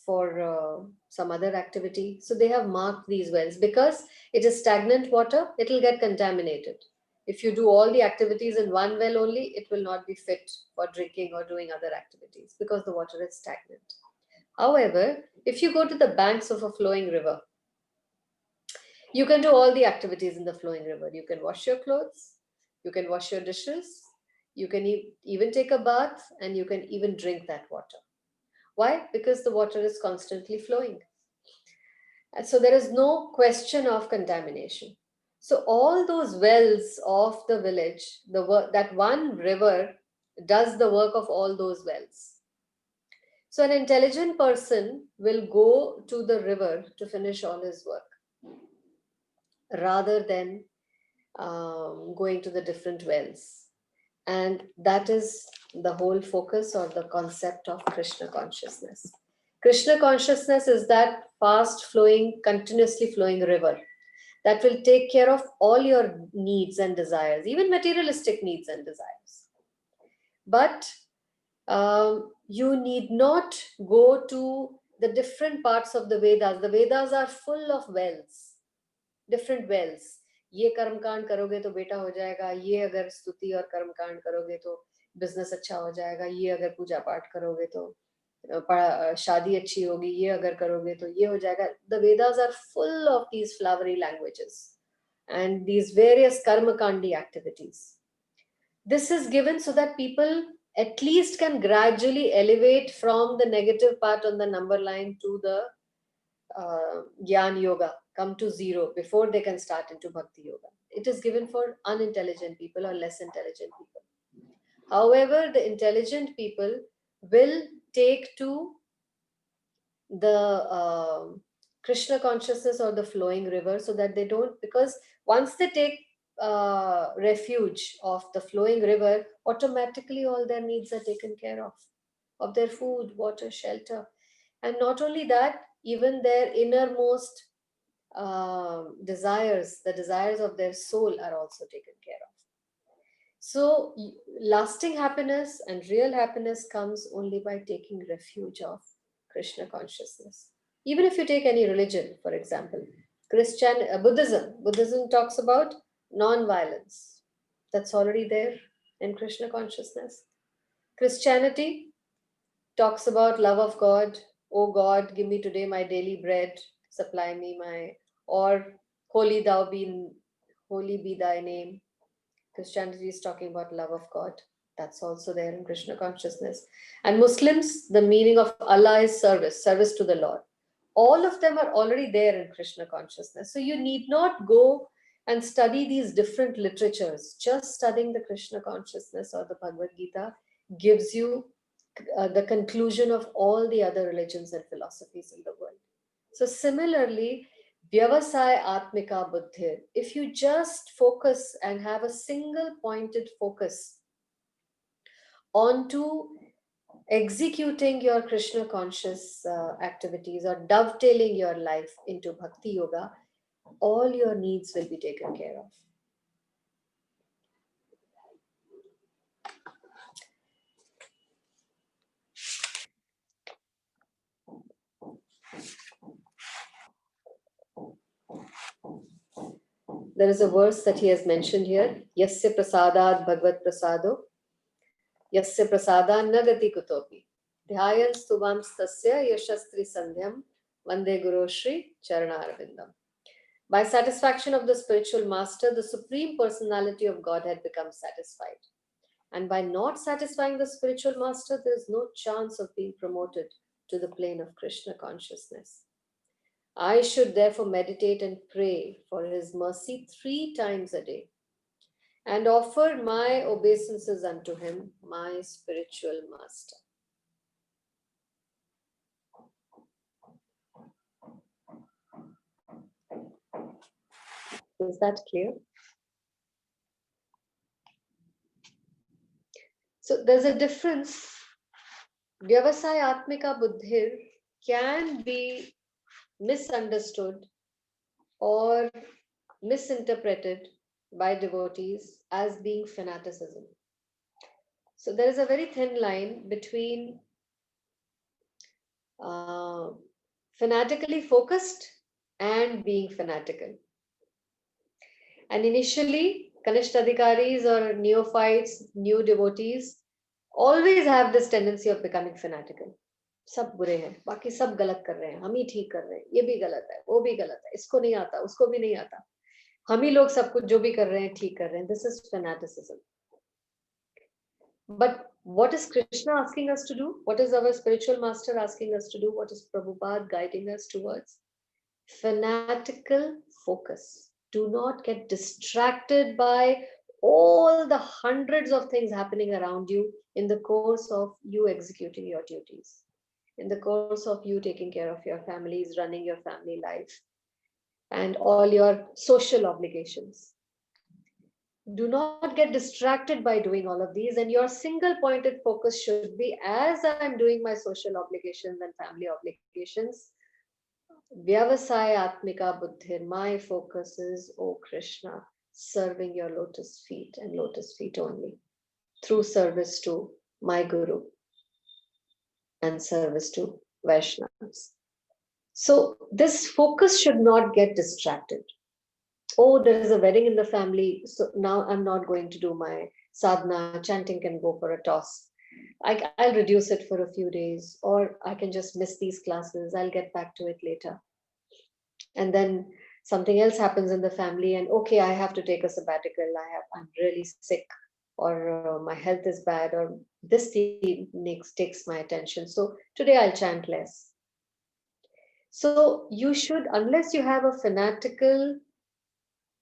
for some other activity. So they have marked these wells because it is stagnant water, it will get contaminated. If you do all the activities in one well only, it will not be fit for drinking or doing other activities because the water is stagnant. However, if you go to the banks of a flowing river, you can do all the activities in the flowing river. You can wash your clothes, you can wash your dishes, you can even take a bath, and you can even drink that water. Why? Because the water is constantly flowing. And so there is no question of contamination. So all those wells of the village, that one river does the work of all those wells. So an intelligent person will go to the river to finish all his work rather than going to the different wells. And that is the whole focus or the concept of Krishna consciousness. Krishna consciousness is that fast flowing, continuously flowing river that will take care of all your needs and desires, even materialistic needs and desires. But you need not go to the different parts of the Vedas. The Vedas are full of wells, different wells. ये कर्म कांड करोगे तो बेटा हो जाएगा, ये अगर स्तुति और कर्म कांड करोगे तो बिजनेस अच्छा हो जाएगा, ये अगर पूजा पाठ करोगे तो शादी अच्छी होगी, ये अगर करोगे तो ये हो जाएगा. The Vedas are full of these flowery languages and these various karma kandi activities. This is given so that people at least can gradually elevate from the negative part on the number line to the Gyan Yoga, come to zero before they can start into Bhakti Yoga. It is given for unintelligent people or less intelligent people. However, the intelligent people will take to the Krishna consciousness or the flowing river so that they don't, because once they take refuge of the flowing river, automatically all their needs are taken care of their food, water, shelter. And not only that, even their innermost desires, the desires of their soul are also taken care of. So lasting happiness and real happiness comes only by taking refuge of Krishna consciousness. Even if you take any religion, for example, Buddhism talks about non-violence. That's already there in Krishna consciousness. Christianity talks about love of God. Oh God, give me today my daily bread, supply me my, or holy be thy name. Christianity is talking about love of God. That's also there in Krishna consciousness. And Muslims, the meaning of Allah is service, service to the Lord. All of them are already there in Krishna consciousness. So you need not go and study these different literatures. Just studying the Krishna consciousness or the Bhagavad Gita gives you the conclusion of all the other religions and philosophies in the world. So similarly, Vyavasaya Atmika Buddhir, if you just focus and have a single pointed focus onto executing your Krishna conscious activities or dovetailing your life into Bhakti Yoga, all your needs will be taken care of. There is a verse that he has mentioned here. Yasya prasadad bhagavad prasado. Yasya prasadad nagati kutopi. Dhyayan stubam stasya yashastri sandhyam. Vande Guru Shri Charanarvindam. By satisfaction of the spiritual master, the Supreme Personality of God had become satisfied. And by not satisfying the spiritual master, there is no chance of being promoted to the plane of Krishna consciousness. I should therefore meditate and pray for his mercy 3 times a day and offer my obeisances unto him, my spiritual master. Is that clear? So there's a difference. Vyavasaya Atmika Buddhir can be misunderstood or misinterpreted by devotees as being fanaticism. So there is a very thin line between fanatically focused and being fanatical. And initially, Kanishtadhikaris or neophytes, new devotees, always have this tendency of becoming fanatical. सब बुरे हैं, बाकी सब गलत कर रहे हैं, हम ही ठीक कर रहे हैं, ये भी गलत है, वो भी गलत है, इसको नहीं आता, उसको भी नहीं आता, हम ही लोग सब कुछ जो भी कर रहे हैं ठीक कर रहे हैं. This is fanaticism. But what is Krishna asking us to do? What is our spiritual master asking us to do? What is Prabhupada guiding us towards? Fanatical focus. Do not get distracted by all the hundreds of things happening around you in the course of you executing your duties, in the course of you taking care of your families, running your family life, and all your social obligations. Do not get distracted by doing all of these, and your single pointed focus should be, as I'm doing my social obligations and family obligations, Vyavasaya Atmika Buddhir, my focus is, O Krishna, serving your lotus feet and lotus feet only, through service to my Guru and service to Vaishnavas. So this focus should not get distracted. Oh, there is a wedding in the family, so now I'm not going to do my sadhana, chanting can go for a toss. I'll reduce it for a few days, or I can just miss these classes, I'll get back to it later. And then something else happens in the family, and okay, I have to take a sabbatical, I'm really sick, or my health is bad, or this thing takes my attention, so today I'll chant less. So you should, unless you have a fanatical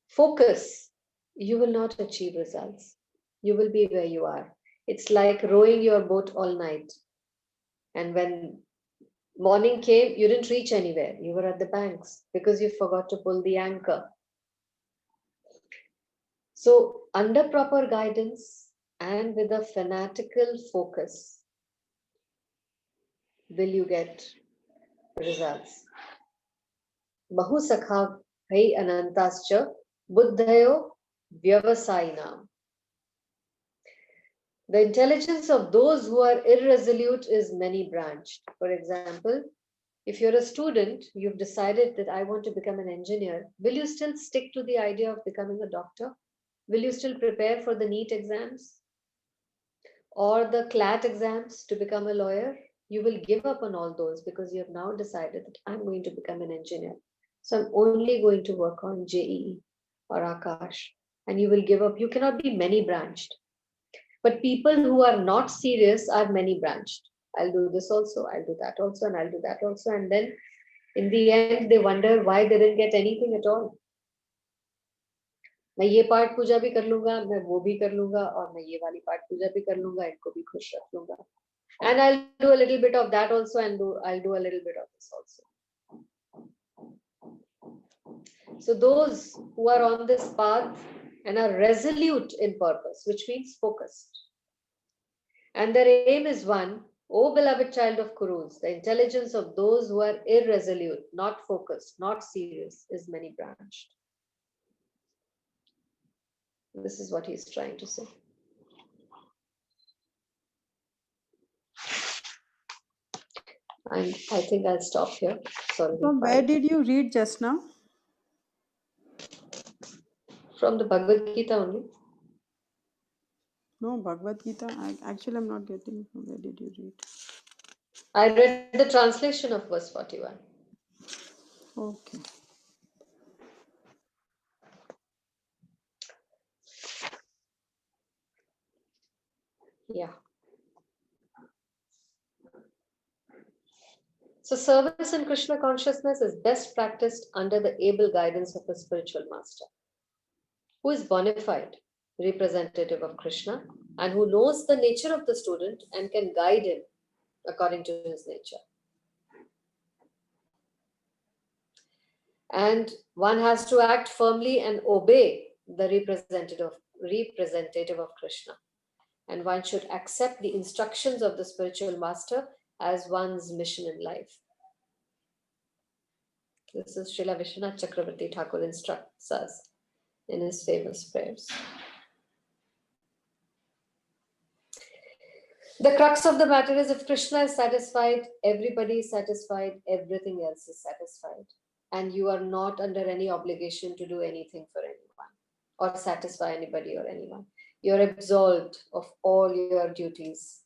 focus, you will not achieve results. You will be where you are. It's like rowing your boat all night, and when morning came, you didn't reach anywhere. You were at the banks because you forgot to pull the anchor. So under proper guidance and with a fanatical focus, will you get results. Bahu sakha bhai anantascha buddhayo vyavasayinam. The intelligence of those who are irresolute is many branched. For example, if you're a student, you've decided that I want to become an engineer, will you still stick to the idea of becoming a doctor? Will you still prepare for the NEET exams or the CLAT exams to become a lawyer? You will give up on all those because you have now decided that I'm going to become an engineer. So I'm only going to work on JEE or Akash. And you will give up. You cannot be many branched. But people who are not serious are many branched. I'll do this also, I'll do that also, and I'll do that also. And then in the end, they wonder why they didn't get anything at all. मैं ये पाठ पूजा भी कर लूंगा, मैं वो भी कर लूंगा, और मैं ये वाली पाठ पूजा भी कर लूंगा, इनको भी खुश रख लूंगा. And I'll do a little bit of that also, and I'll do a little bit of this also. So those who are on this path and are resolute in purpose, which means focused, and their aim is one, O beloved child of Kurus, the intelligence of those who are irresolute, not focused, not serious, is many branched. This is what he's trying to say. And I think I'll stop here. Sorry. From where did you read just now? From the Bhagwad Gita only. No, Bhagwad Gita. Actually, I'm not getting from where did you read. I read the translation of verse 41. Okay. Yeah. So service in Krishna consciousness is best practiced under the able guidance of a spiritual master, who is bona fide representative of Krishna and who knows the nature of the student and can guide him according to his nature. And one has to act firmly and obey the representative of Krishna. And one should accept the instructions of the spiritual master as one's mission in life. This is Srila Vishwanath Chakravarti Thakur instructs us in his famous prayers. The crux of the matter is, if Krishna is satisfied, everybody is satisfied, everything else is satisfied. And you are not under any obligation to do anything for anyone or satisfy anybody or anyone. You're absolved of all your duties,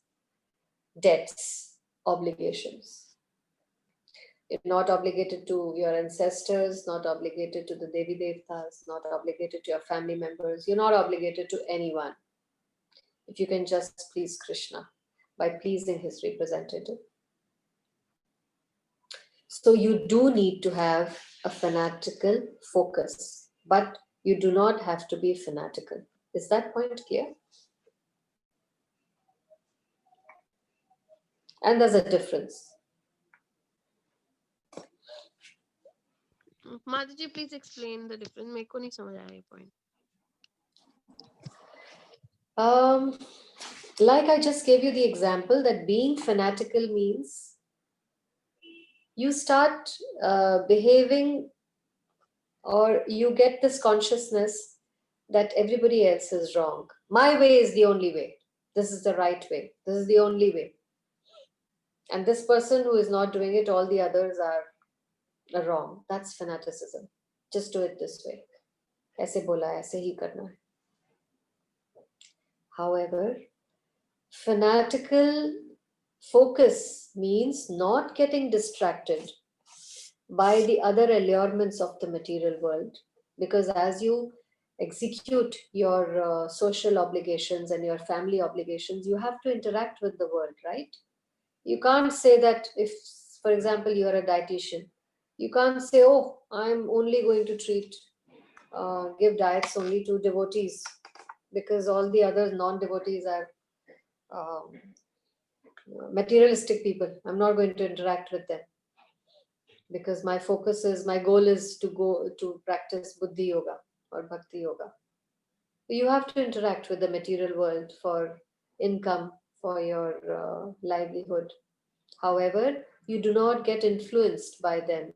debts, obligations. You're not obligated to your ancestors, not obligated to the Devi Devtas, not obligated to your family members. You're not obligated to anyone. If you can just please Krishna by pleasing his representative. So you do need to have a fanatical focus, but you do not have to be fanatical. Is that point clear? And there's a difference. Mataji, please explain the difference. मेरे को नहीं समझ आया ये point. Like I just gave you the example that being fanatical means you start behaving, or you get this consciousness that everybody else is wrong. My way is the only way. This is the right way. This is the only way. And this person who is not doing it, all the others are wrong. That's fanaticism. Just do it this way. ऐसे बोला है, ऐसे ही करना है. However, fanatical focus means not getting distracted by the other allurements of the material world, because as you execute your social obligations and your family obligations, you have to interact with the world, right? You can't say that if, for example, you are a dietitian, you can't say, oh, I'm only going to give diets only to devotees, because all the other non-devotees are um, materialistic people. I'm not going to interact with them, because my goal is to go to practice buddhi yoga or bhakti yoga. You have to interact with the material world for income, for your livelihood. However, you do not get influenced by them,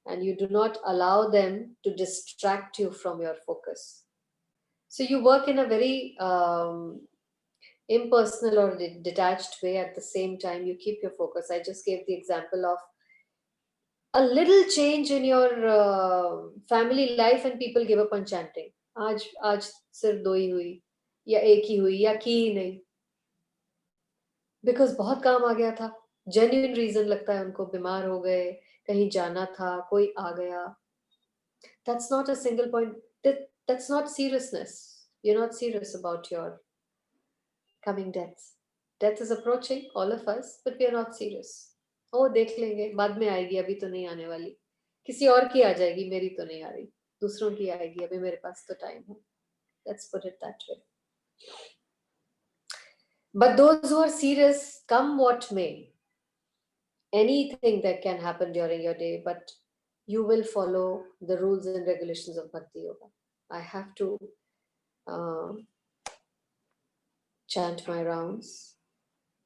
and you do not allow them to distract you from your focus. So you work in a very impersonal or detached way. At the same time, you keep your focus. I just gave the example of a little change in your family life and people give up on chanting. आज सिर्फ दो ही हुई, या एक ही हुई, या की ही नहीं, बिकॉज बहुत काम आ गया था. जेन्युइन रीजन लगता है उनको, बीमार हो गए, कहीं जाना था, कोई आ गया. That's not a single point. That's not seriousness. You're not serious about your coming death. Death is approaching all of us, but we are not serious. ओ देख लेंगे, बाद में आएगी, अभी तो नहीं आने वाली. किसी और की आ जाएगी, मेरी तो नहीं आ रही. दूसरों की आएगी, अभी मेरे पास तो टाइम है. Let's put it that way. But those who are serious, come what may, anything that can happen during your day, but you will follow the rules and regulations of Bhakti Yoga. I have to chant my rounds.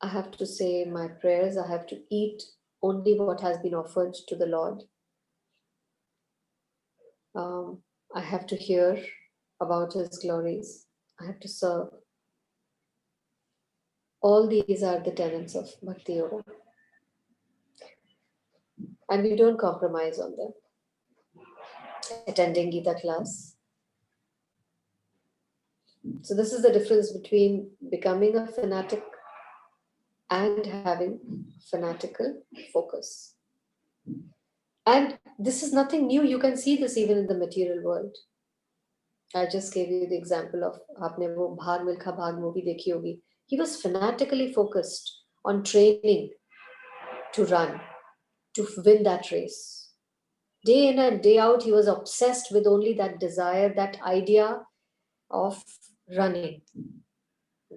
I have to say my prayers. I have to eat only what has been offered to the Lord. I have to hear about His glories. I have to serve. All these are the tenets of Bhakti Yoga. And we don't compromise on them. Attending Gita class. So this is the difference between becoming a fanatic and having fanatical focus. And this is nothing new. You can see this even in the material world. I just gave you the example of आपने वो भाग मिल्खा भाग movie देखी होगी. He was fanatically focused on training to run, to win that race. Day in and day out, he was obsessed with only that desire, that idea of running.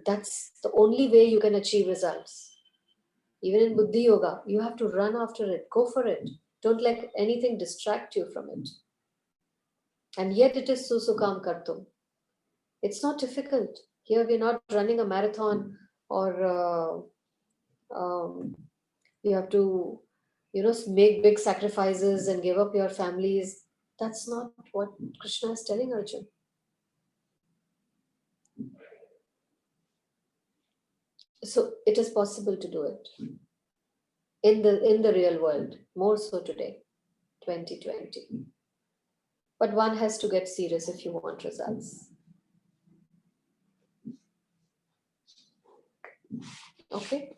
That's the only way you can achieve results. Even in Buddhi Yoga, you have to run after it, go for it. Don't let anything distract you from it. And yet it is susukam kartum. It's not difficult. Here we're not running a marathon, or you have to, make big sacrifices and give up your families. That's not what Krishna is telling Arjun. So it is possible to do it in the real world, more so today, 2020. But one has to get serious if you want results. Okay?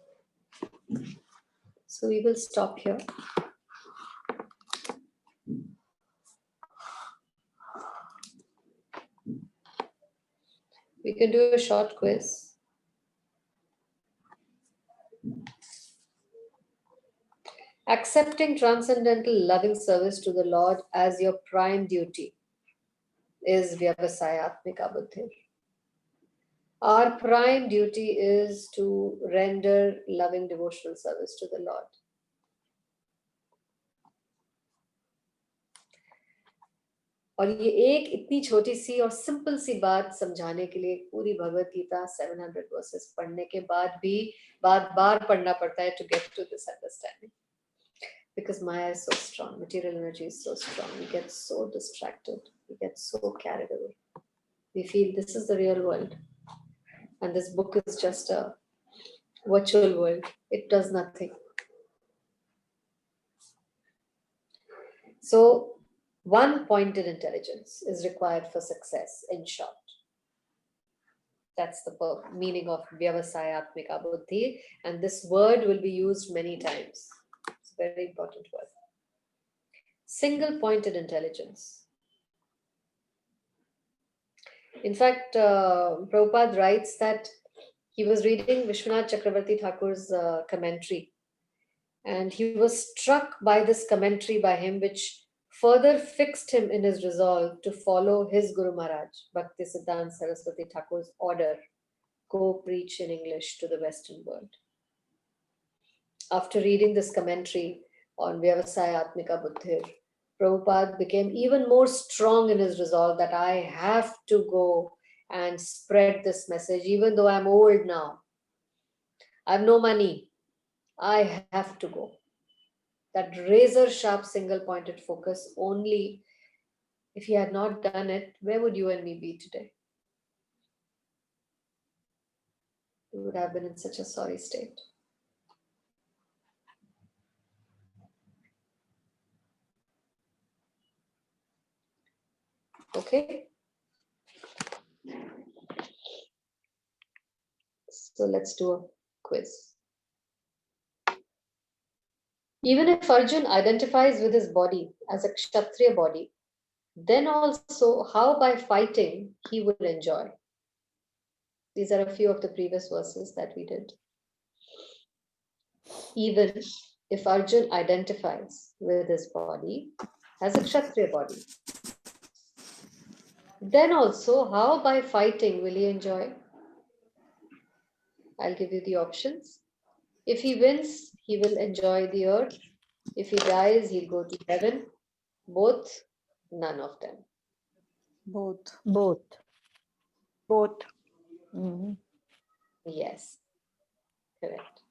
So we will stop here. We can do a short quiz. Accepting transcendental loving service to the Lord as your prime duty is Vyavasayatmika Buddhi. Our prime duty is to render loving devotional service to the Lord. और ये एक इतनी छोटी सी और simple सी बात समझाने के लिए पूरी भगवत गीता 700 वर्सेस पढ़ने के बाद भी बार बार पढ़ना पड़ता है to get to this understanding. Because Maya is so strong, material energy is so strong, we get so distracted, we get so carried away. We feel this is the real world, and this book is just a virtual world. It does nothing. So, one-pointed intelligence is required for success, in short. That's the meaning of Vyavasayatmika Buddhi, and this word will be used many times. It's a very important word. Single-pointed intelligence. In fact, Prabhupada writes that he was reading Vishwanath Chakravarti Thakur's commentary, and he was struck by this commentary by him, which further fixed him in his resolve to follow his Guru Maharaj, Bhaktisiddhanta Saraswati Thakur's order, go preach in English to the Western world. After reading this commentary on Vyavasayatmika Buddhir, Prabhupada became even more strong in his resolve that I have to go and spread this message, even though I'm old now. I have no money. I have to go. That razor sharp single pointed focus, only if he had not done it, where would you and me be today? We would have been in such a sorry state. Okay? So let's do a quiz. Even if Arjun identifies with his body as a Kshatriya body, then also how by fighting he would enjoy. These are a few of the previous verses that we did. Even if Arjun identifies with his body as a Kshatriya body, then also how by fighting will he enjoy? I'll give you the options. If he wins, he will enjoy the earth. If he dies, he'll go to heaven. Both, none of them. Both. Both. Both. Mhm. Yes, correct.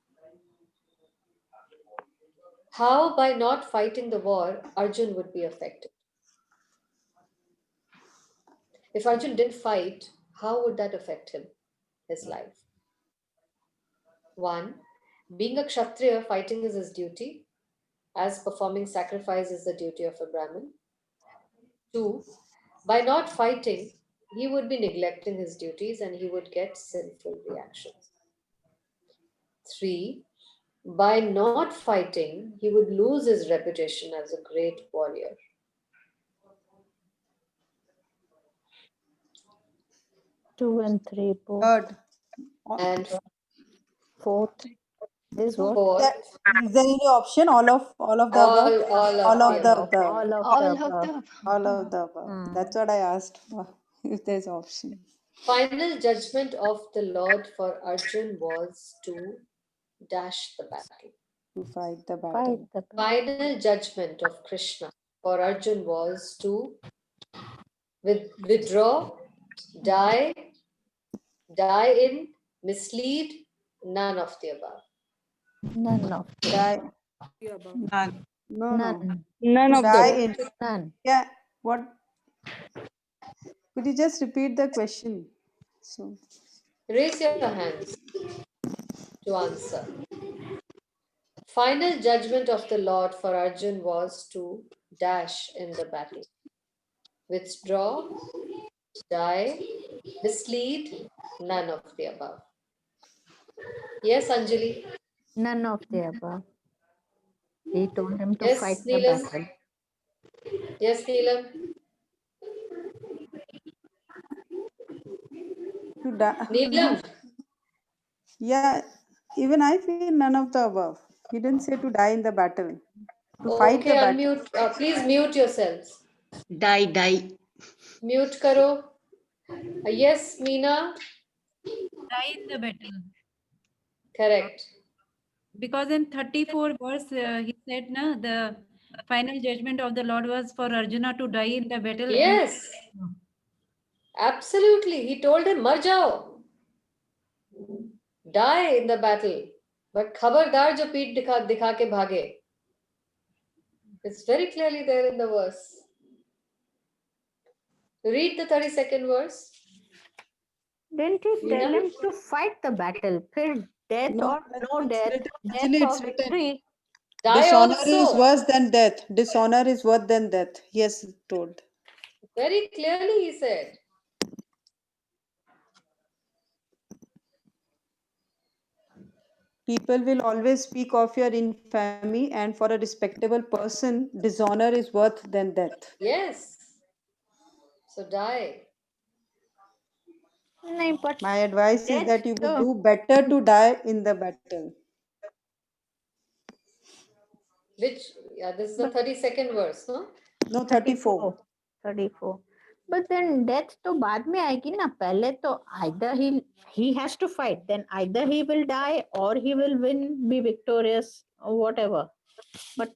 How by not fighting the war, Arjun would be affected? If Arjun didn't fight, how would that affect him, his life? One, being a Kshatriya, fighting is his duty, as performing sacrifice is the duty of a Brahmin. Two, by not fighting, he would be neglecting his duties and he would get sinful reactions. Three, by not fighting, he would lose his reputation as a great warrior. Two and three both. Third. And Fourth is what? fourth, Is there any option? All of the above? all All of of the the above. above. All of All the of above. the All of the above. Hmm. That's what I asked for. If there's option. Final judgment of the Lord for Arjun was to dash the battle. To fight the Fight battle. the battle. Final judgment of Krishna for Arjun was to withdraw, die in, mislead, none of the above. None of the Die. None. No, no. None. none of Die them. in. None. Yeah. What? Could you just repeat the question? So. Raise your hands to answer. Final judgment of the Lord for Arjun was to dash in the battle. Withdraw, die, mislead, none of the above. Yes, Anjali? None of the above. He told him to Yes, fight the Neelam? battle. Yes, Neelam? To die. Neelam? Yeah. Even I feel none of the above. He didn't say to die in the battle. To fight Okay, the battle. unmute. Please mute yourselves. Die. Mute karo. Yes, Meena? Die in the battle. Correct. Because in 34 verse he said, na, the final judgment of the Lord was for Arjuna to die in the battle. Yes, absolutely. He told him, "Mar jao, die in the battle." But खबरदार जो पीठ दिखा के भागे. It's very clearly there in the verse. Read the 32nd verse. Didn't he tell Meena? him to fight the battle? फिर death No, or no it's death, written, death Anjali, or it's written. victory. Die Dishonor is also. worse than death. Dishonor is worse than death. He has told. Very clearly he said. People will always speak of your infamy, and for a respectable person, dishonor is worse than death. Yes. So die. नहीं, but My advice is death that you would तो do better to die in the battle. Which, yeah, this is the but 32nd verse, no? No, 34. 34. But then death तो बाद में आएगी ना. पहले तो either he has to fight, then either he will die or he will win, be victorious or whatever. But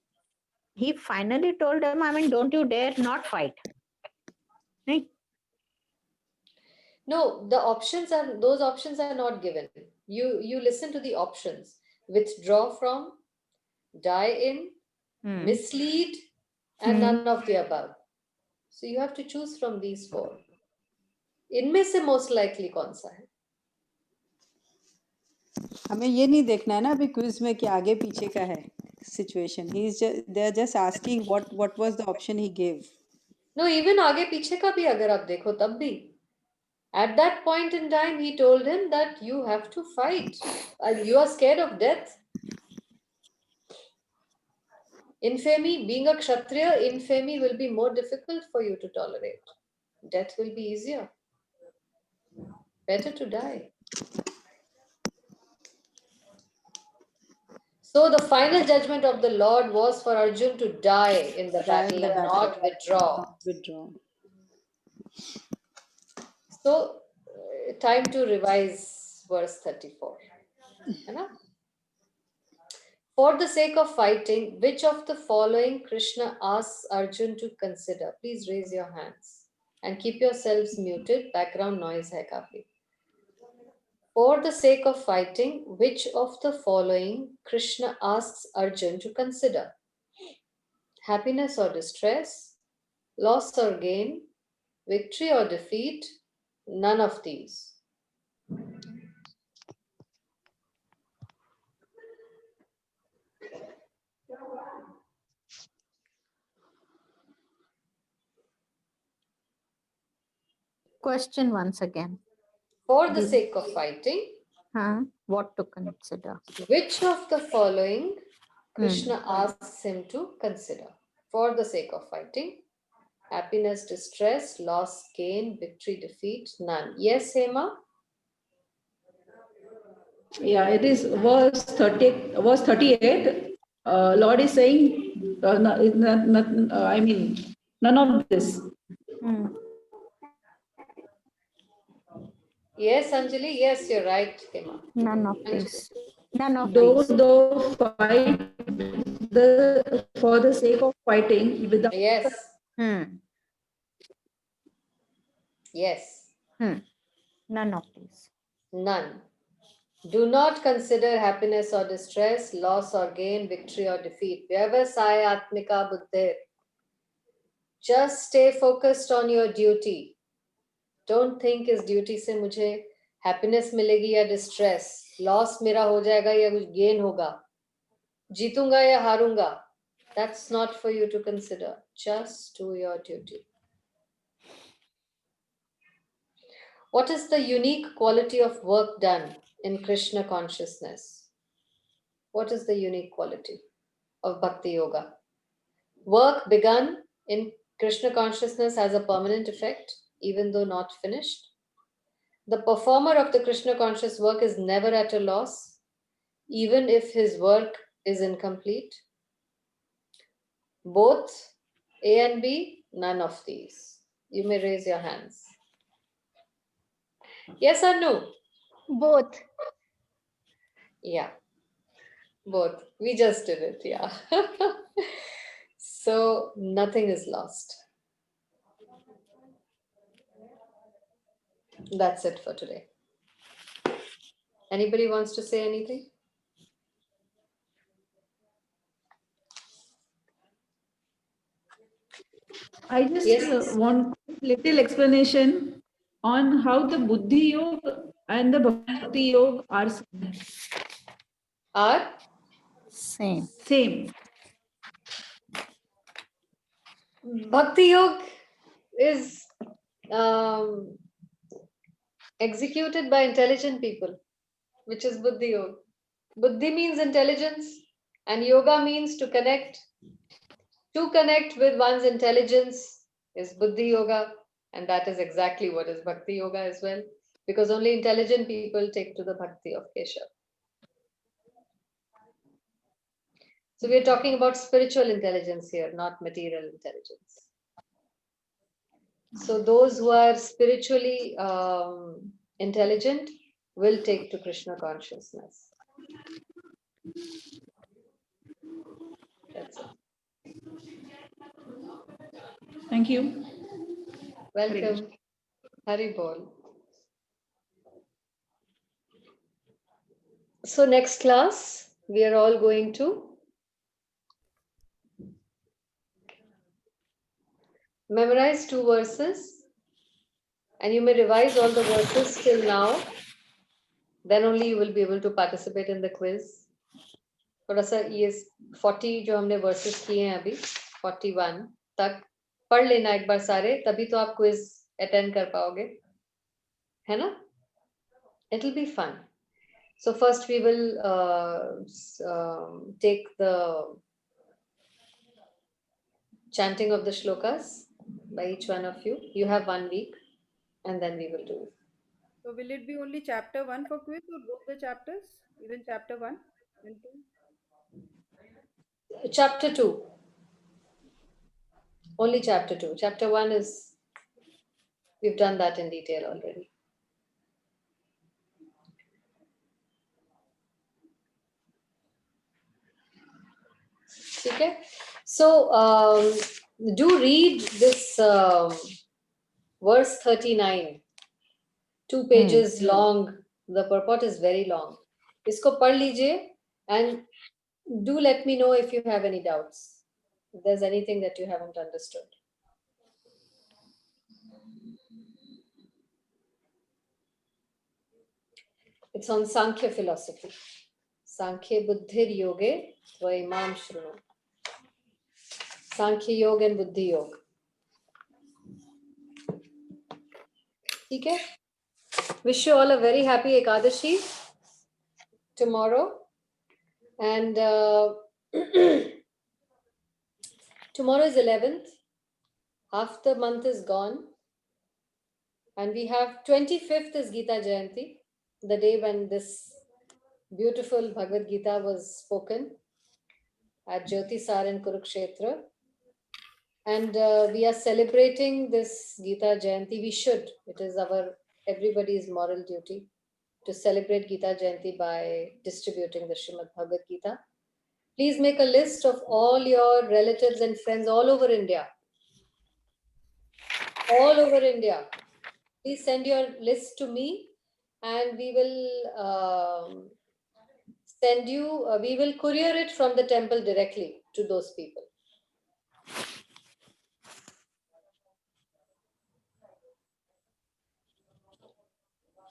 he finally told them, I mean, don't you dare not fight. नहीं? No, those options are not given. You listen to the options. Withdraw from, die in, mislead, and none of the above. So you have to choose from these four. इनमें से most likely कौन सा है? हमें ये नहीं देखना है ना अभी क्विज में कि आगे पीछे का है situation. They are just asking what was the option he gave. No, even आगे पीछे का भी अगर आप देखो तब भी. At that point in time, he told him that you have to fight. You are scared of death. Infamy, being a Kshatriya, infamy will be more difficult for you to tolerate. Death will be easier. Better to die. So the final judgment of the Lord was for Arjun to die in the battle and not withdraw. Not withdraw. So, time to revise verse 34. है ना? For the sake of fighting, which of the following Krishna asks Arjun to consider? Please raise your hands and keep yourselves muted. Background noise hai kafi. For the sake of fighting, which of the following Krishna asks Arjun to consider? Happiness or distress, loss or gain, victory or defeat, none of these. Question once again. For the sake of fighting, What to consider? which of the following Krishna asks him to consider? For the sake of fighting, happiness, distress, loss, gain, victory, defeat, none. Yes, Hema? Yeah, it is verse 38. Lord is saying, I mean, none of this. Yes, Anjali. Yes, you're right, Hema. None of these. None of Though these. fight for the sake of fighting without. Yes. Hmm. Yes. None of these. None. Do not consider happiness or distress, loss or gain, victory or defeat. Vyavasaya atmika buddhir. Just stay focused on your duty. Don't think इस duty से मुझे happiness मिलेगी या distress, loss मेरा हो जाएगा या कुछ गेन होगा, जीतूंगा या हारूंगा. That's not for you to consider. Just do your duty. What is the unique quality of work done in Krishna consciousness? What is the unique quality of Bhakti Yoga? Work begun in Krishna consciousness has a permanent effect, even though not finished. The performer of the Krishna conscious work is never at a loss, even if his work is incomplete. Both A and B, none of these. You may raise your hands. Yes or no? Both. Yeah, both. We just did it, yeah. So nothing is lost. That's it for today. Anybody wants to say anything? I just Yes. want little explanation on how the Buddhi Yoga and the Bhakti Yoga are Are same. Bhakti Yoga is executed by intelligent people, which is Buddhi Yoga. Buddhi means intelligence, and yoga means to connect. To connect with one's intelligence is Buddhi Yoga, and that is exactly what is Bhakti Yoga as well, because only intelligent people take to the Bhakti of Keshav. So we're talking about spiritual intelligence here, not material intelligence. So those who are spiritually intelligent will take to Krishna consciousness. That's it. Thank you. Welcome. Hari Bol. So next class, we are all going to memorize 2 verses, and you may revise all the verses till now. Then only you will be able to participate in the quiz. थोड़ा सा ये 40 जो हमने versus किए हैं अभी 41 तक पढ़ लेना एक बार सारे, तभी तो आप क्विज अटेंड कर पाओगे, है ना? It will be fun. So first we will take the chanting of the shlokas by each one of you. You have 1 week, and then we will do it. So will it be only chapter 1 for quiz or both the chapters? Even chapter 1 and 2? Chapter 2. Only chapter 2. Chapter 1 is, we've done that in detail already. Okay. So do read this verse 39. 2 pages long. The purport is very long. Isko पढ़ लीजिए, and do let me know if you have any doubts, if there's anything that you haven't understood. It's on Sankhya philosophy. Sankhya buddhir yoge tvaimam shrunu. Sankhya yoga and buddhi yoga. Okay? Wish you all a very happy Ekadashi tomorrow. And tomorrow is 11th. Half the month is gone. And we have 25th is Gita Jayanti, the day when this beautiful Bhagwad Gita was spoken at Jyotisar in Kurukshetra. And we are celebrating this Gita Jayanti. We should. It is everybody's moral duty to celebrate Gita Jayanti by distributing the Srimad Bhagavad Gita. Please make a list of all your relatives and friends all over India. All over India. Please send your list to me, and we will we will courier it from the temple directly to those people.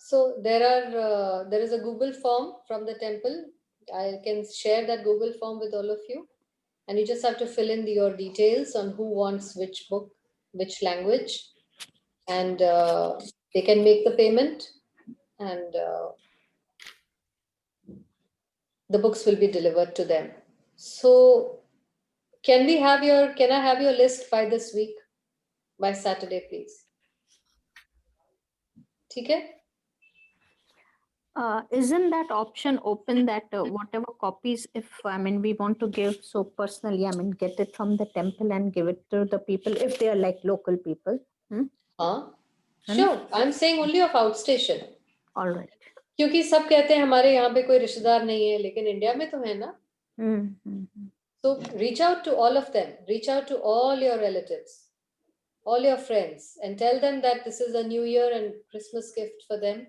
So there is a Google form from the temple. I can share that Google form with all of you, and you just have to fill in your details on who wants which book, which language, and they can make the payment, and the books will be delivered to them. So can I have your list by this week, by Saturday, please? Okay? Isn't that option open that whatever copies, if we want to give, so personally, get it from the temple and give it to the people if they are like local people? Sure. I'm saying only of outstation. All right. क्योंकि सब कहते हैं हमारे यहाँ पे कोई रिश्तेदार नहीं है, लेकिन इंडिया में तो है ना. So reach out to all of them, reach out to all your relatives, all your friends, and tell them that this is a New Year and Christmas gift for them.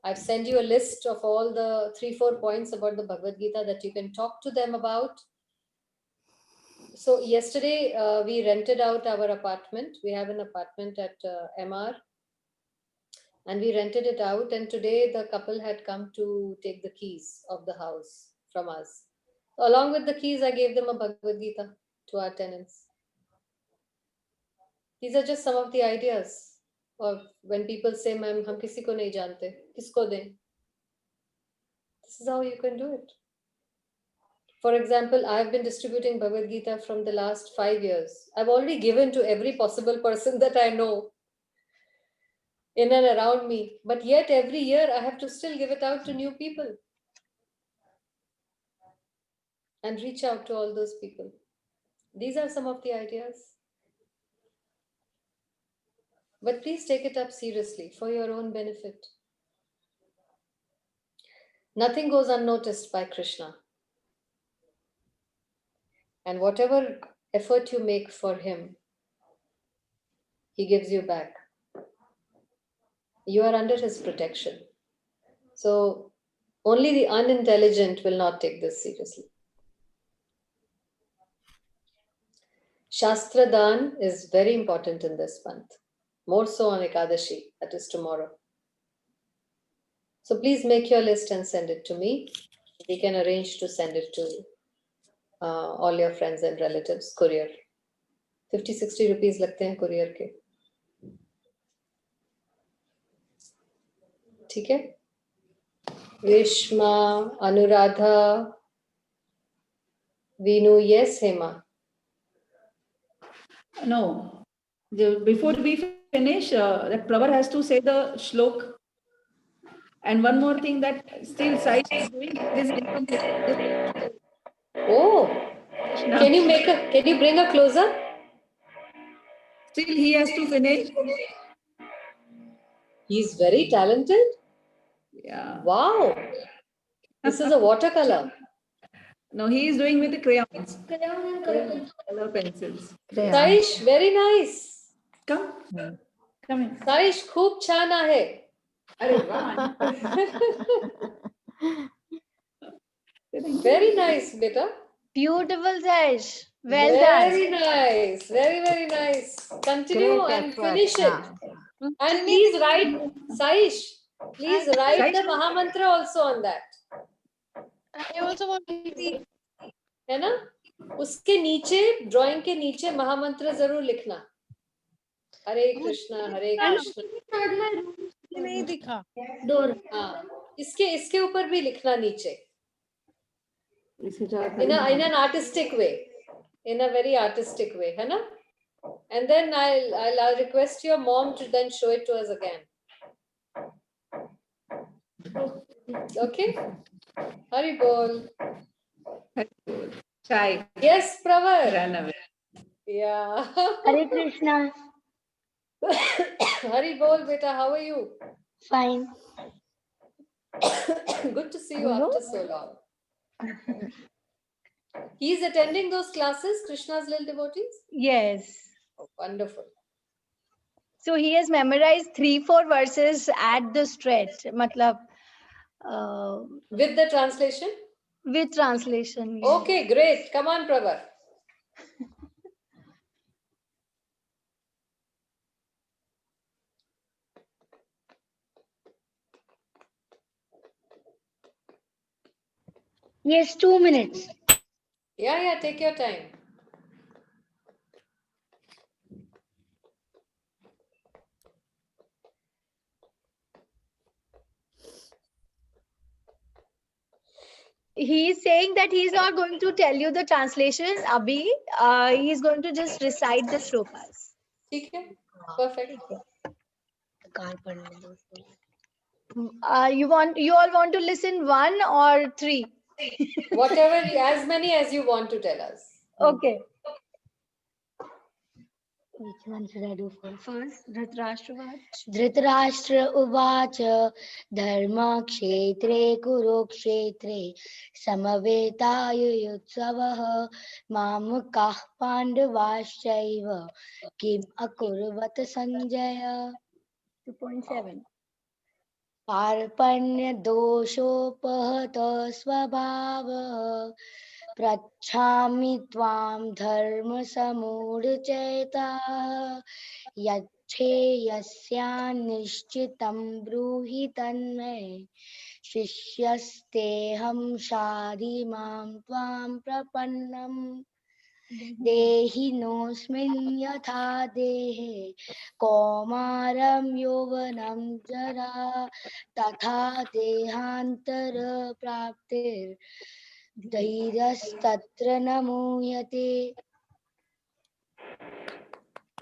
I've sent you a list of all the 3-4 points about the Bhagavad Gita that you can talk to them about. So yesterday we rented out our apartment. We have an apartment at MR, and we rented it out. And today the couple had come to take the keys of the house from us. So along with the keys, I gave them a Bhagavad Gita to our tenants. These are just some of the ideas. Or when people say, "Ma'am, hum kisi ko nahi jante, kisko dein?" This is how you can do it. For example, I have been distributing Bhagavad Gita from the last 5 years. I've already given to every possible person that I know in and around me. But yet every year I have to still give it out to new people and reach out to all those people. These are some of the ideas. But please take it up seriously for your own benefit. Nothing goes unnoticed by Krishna. And whatever effort you make for him, he gives you back. You are under his protection. So only the unintelligent will not take this seriously. Shastra Dan is very important in this month, more so on Ekadashi, that is tomorrow. So please make your list and send it to me. We can arrange to send it to all your friends and relatives, courier. 50-60 rupees लगते हैं courier के. ठीक है? Rishma, Anuradha, Vinu, yes, Hema. No. Before we finish, that Pravar has to say the shlok. And one more thing that still Sai is doing this information. Oh, can you bring a closer? Still he has to finish. He's very talented. Yeah. Wow. This is a watercolor. No, he is doing with the crayons. Color pencils. Saish, very nice. Come. Come in. Saish, खूप छान आहे. अरे वाह. Very nice, beta. Beautiful, Saish. Well Very done. nice. Very, very nice. Continue Great and effort. finish it. Yeah. And please write, Saish, please write the Mahamantra also on that. I also want to see. है ना? उसके नीचे, drawing के नीचे महामंत्र जरूर लिखना. हरे कृष्णा नहीं दिखा. हाँ, इसके ऊपर भी लिखना नीचे. In an artistic way, in a very artistic way, है ना? And then I'll request your mom to then show it to us again. Okay? Hari bol. Chai. Yes, Pravar. Ran away. Yeah. Hare Krishna. Hari bol, beta. How are you? Fine. Good to see you after so long. He's attending those classes, Krishna's little devotees? Yes. Oh, wonderful. So he has memorized 3-4 verses at the stretch. Matlab, with the translation? With translation. Yes. Okay, great. Come on, Prabha. Yes, 2 minutes. Yeah, take your time. He is saying that he is not going to tell you the translation, Abhi. He is going to just recite the shlokas. Okay, perfect. You all want to listen 1 or 3? Whatever, as many as you want to tell us. Okay. Which one should I do first? First, Dhritarashtra. Dhritarashtra उवाच धर्मक्षेत्रे कुरुक्षेत्रे समवेतायुयुत्सवः मामकाः पाण्डवाश्चैव किम् अकुर्वत सञ्जय 2.7 कार्पण्यदोषोपहत स्वभावः पृच्छामि त्वां धर्मसमूढचेताः यच्छेयस्यान्निश्चितं ब्रूहि तन्मे शिष्यस्तेऽहं शाधि मां त्वां प्रपन्नम् देहिनोऽस्मिन् यथा देहे कौमारं यौवनं जरा तथा देहान्तरप्राप्तिर्धैर्यस्तत्र न मूयते.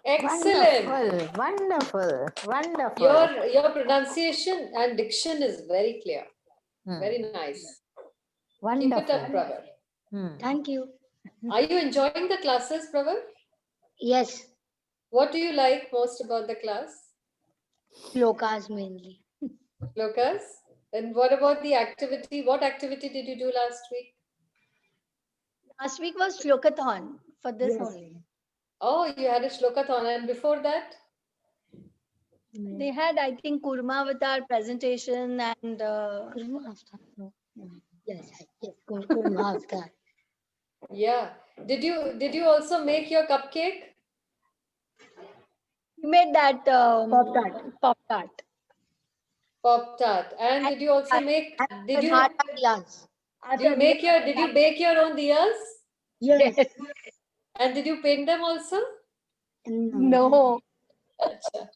Excellent. Wonderful. Your pronunciation and diction is very clear. Very nice. Keep it up, Wonderful. Pravar. Thank you. Are you enjoying the classes, Pravar? Yes, What do you like most about the class? shlokas mainly. Lokas? And what about the activity? What activity did you do last week? Last week was shlokathon for this Yes. only. Oh, you had a shlokathon, and before that? They had, I think, Kurma Avatar presentation and Kurma Avatar. No. Yes, Kurma Avatar. Yeah. Did you also make your cupcake? We made that pop tart. Pop tart. And did you also make? Did you bake your own diyas? Yes. And did you paint them also? No. Acha.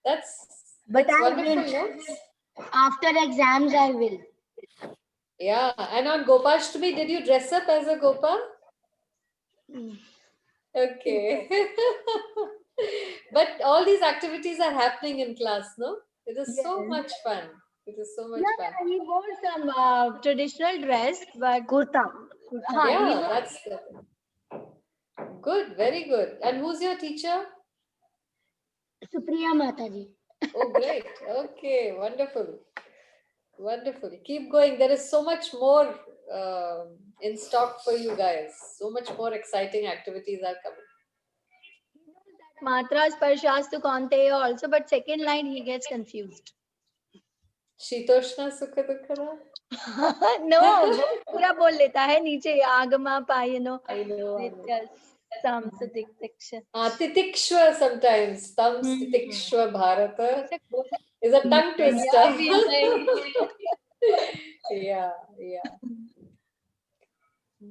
That's But I wonderful, will. no? After exams, I will. Yeah. And on Gopashtami, did you dress up as a Gopa? Okay. But all these activities are happening in class, no? It is so much fun. It is so much fun. He wore some traditional dress, but kurta. Yeah, that's good. Good, very good. And who's your teacher? Supriya Mataji. Oh, great. Okay, wonderful. Wonderful. Keep going. There is so much more in stock for you guys. So much more exciting activities are coming. Matra Sparshas to Kaunteya also, but second line he gets confused. Shitoshna Sukha Dukkha? No, वो पूरा बोल लेता है नीचे आगमा piano. I know. Some titikshva. Titikshva sometimes. Tam titikshva Bharata is a tongue twister. Yeah.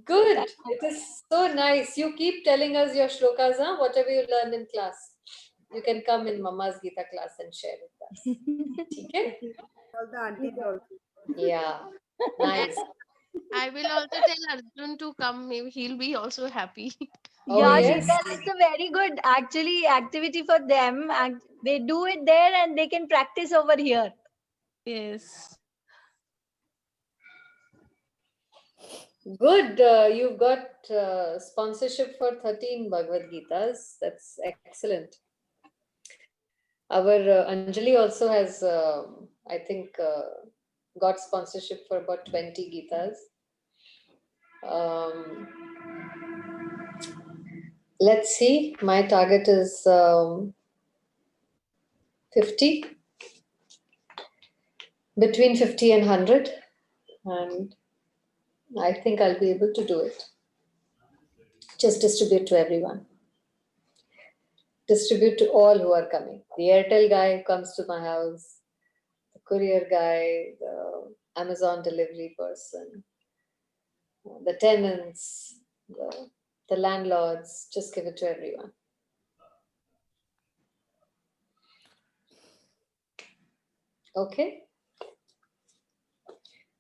Good. It is so nice. You keep telling us your shlokas, huh? Whatever you learn in class. You can come in Mama's Gita class and share with us. Okay? All the aunties also. Yeah. Nice. I will also tell Arjun to come. Maybe he'll be also happy. Oh, Yeah, yes. that's a very good actually activity for them. They do it there and they can practice over here. Yes. Good. You've got sponsorship for 13 Bhagavad Gitas. That's excellent. Our Anjali also has, I think, got sponsorship for about 20 Gitas. Let's see. My target is 50. Between 50 and 100. And I think I'll be able to do it. Just distribute to everyone. Distribute to all who are coming. The Airtel guy who comes to my house, the courier guy, the Amazon delivery person, the tenants, the landlords. Just give it to everyone. Okay.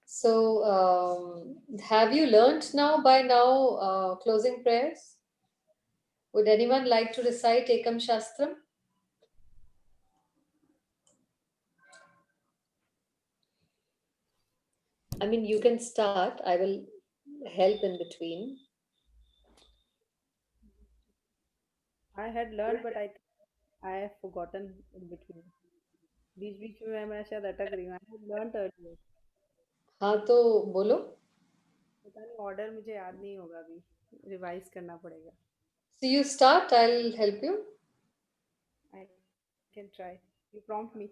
So, have you learnt by now closing prayers? Would anyone like to recite Ekam Shastram? I mean, you can start. I will help in between. I had learned, but I have forgotten in between. बीच बीच में मैं शायद अटक रही हूँ. I had learned earlier. हाँ तो बोलो. पता नहीं ऑर्डर मुझे याद नहीं होगा अभी. रिवाइज करना पड़ेगा. So you start, I'll help you. I can try. You prompt me.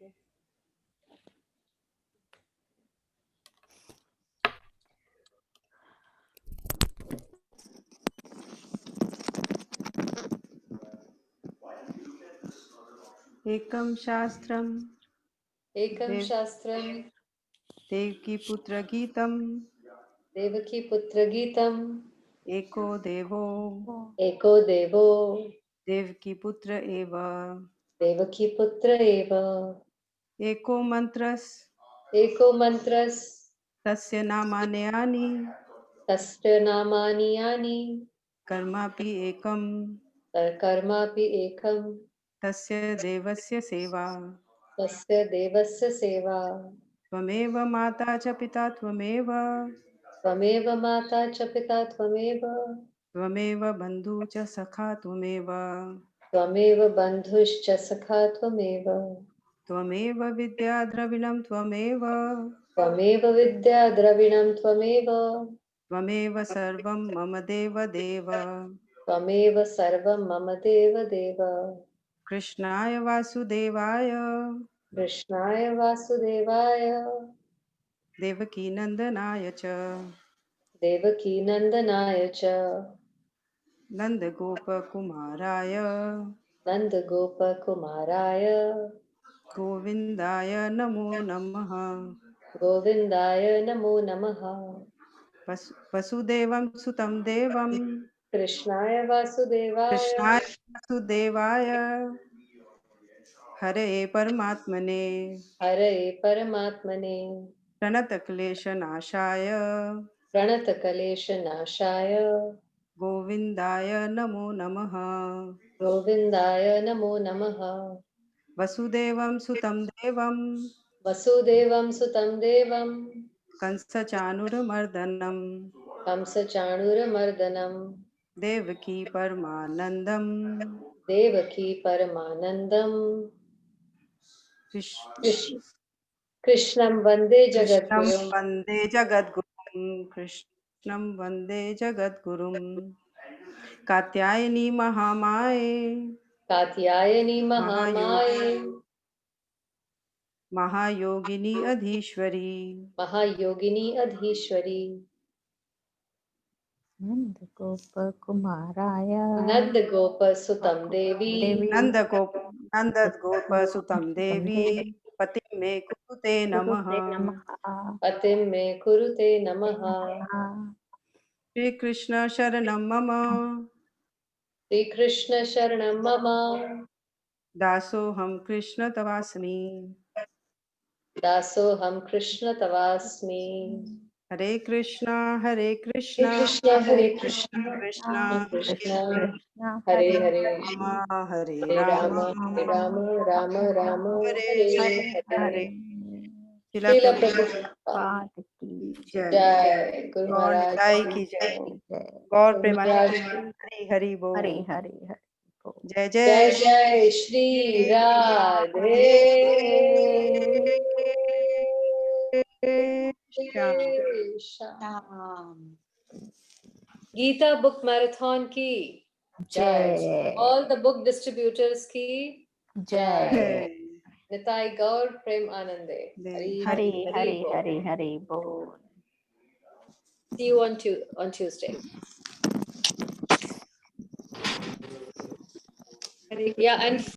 Okay. एकं शास्त्रं Ekam देव Shastram, देवकी पुत्र गीतं Devaki Putra Geetam, एको देवो Eko Devo, देवकी पुत्र एव Devaki Putra Eva, एको मंत्रस् Eko Mantras, तस्य नामान्यानि Tasya Namani Yani, कर्मापि एकं Karmapi Ekam, तस्य देवस्य सेवा Tasya Devasya Seva, त्वमेव माता च पिता त्वमेव Tvameva Mata Chapita Tvameva, त्वमेव बन्धु च सखा त्वमेव Tvameva Bandhushcha Sakha Tvameva, त्वमेव विद्या द्रविणं त्वमेव Tvameva Vidya Dravinam Tvameva, त्वमेव सर्वं मम देव देव Tvameva Sarvam Mama Deva Deva. कृष्णाय वासुदेवाय Krishnaya Vasudevaya, देवकीनन्दनाय च Devaki Nandanaya cha, नन्दगोपकुमाराय Nanda Gopa Kumaraya, गोविन्दाय नमो नमः Govindaya Namo Namaha, वसुदेवं सुतं देवं Krishnaya Vasudevaya, कृष्णाय वासुदेवाय हरे परमात्मने Hare Paramatmane, प्रणतक्लेशनाशाय Pranata Kalesha Nashaya, गोविन्दाय नमो नमः Govindaya Namo Namaha, वसुदेवं सुतं देवं Vasudevam Sutam Devam, कंसचाणूरमर्दनं Kamsa Chanura Mardanam, Devaki परमानन्दं Devaki Paramanandam, कृष्- Krishnam Vande कृष्णं Jagadgurum, वन्दे जगद्गुरुं कृष्णं वन्दे जगद्गुरुं कात्यायनी महामाये Katyayani महायोगी Mahamaye, महायोगिनी अधीश्वरी Mahayogini Adhishwari, Nanda Gopa Kumaraya Nanda Gopa Sutam Devi, Devi नन्दगोपसुतं देवी पतिं मे कुरुते नमः Kurute Namaha Patim Me Kurute Namaha, Namaha Shrikrishna शरणं मम Sri Krishna Sharanam Mama, दासोऽहं Krishna तवास्मि Daso Ham Krishna Tavasmi, हरे Krishna Hare Krishna, Hare Krishna, Krishna Krishna, Krishna Hare Hare Hare, Ram हरे Hare Ram Rama, Hare Rama, Rama Rama, हरे Hare हरे Hare. शिला Srila प्रभु Prabhupada Pad की जय Jai, Guru गौर Maharaj Nitai ki की जय Jai, जय गौर Guru Premanand Maharaj ki Hari Hari बोल हरे हरे हरे बोल जय Jai जय Jai Shri Radhe Radhe Shyam Krishna. Gita Book Marathon ki Jai. जय All the book distributors ki जय Jai. Nitai Gaur Prem Anande. Hari हरे Hari हरे Hari Bol. हरे हरे बोल See you on Tuesday. Yeah, and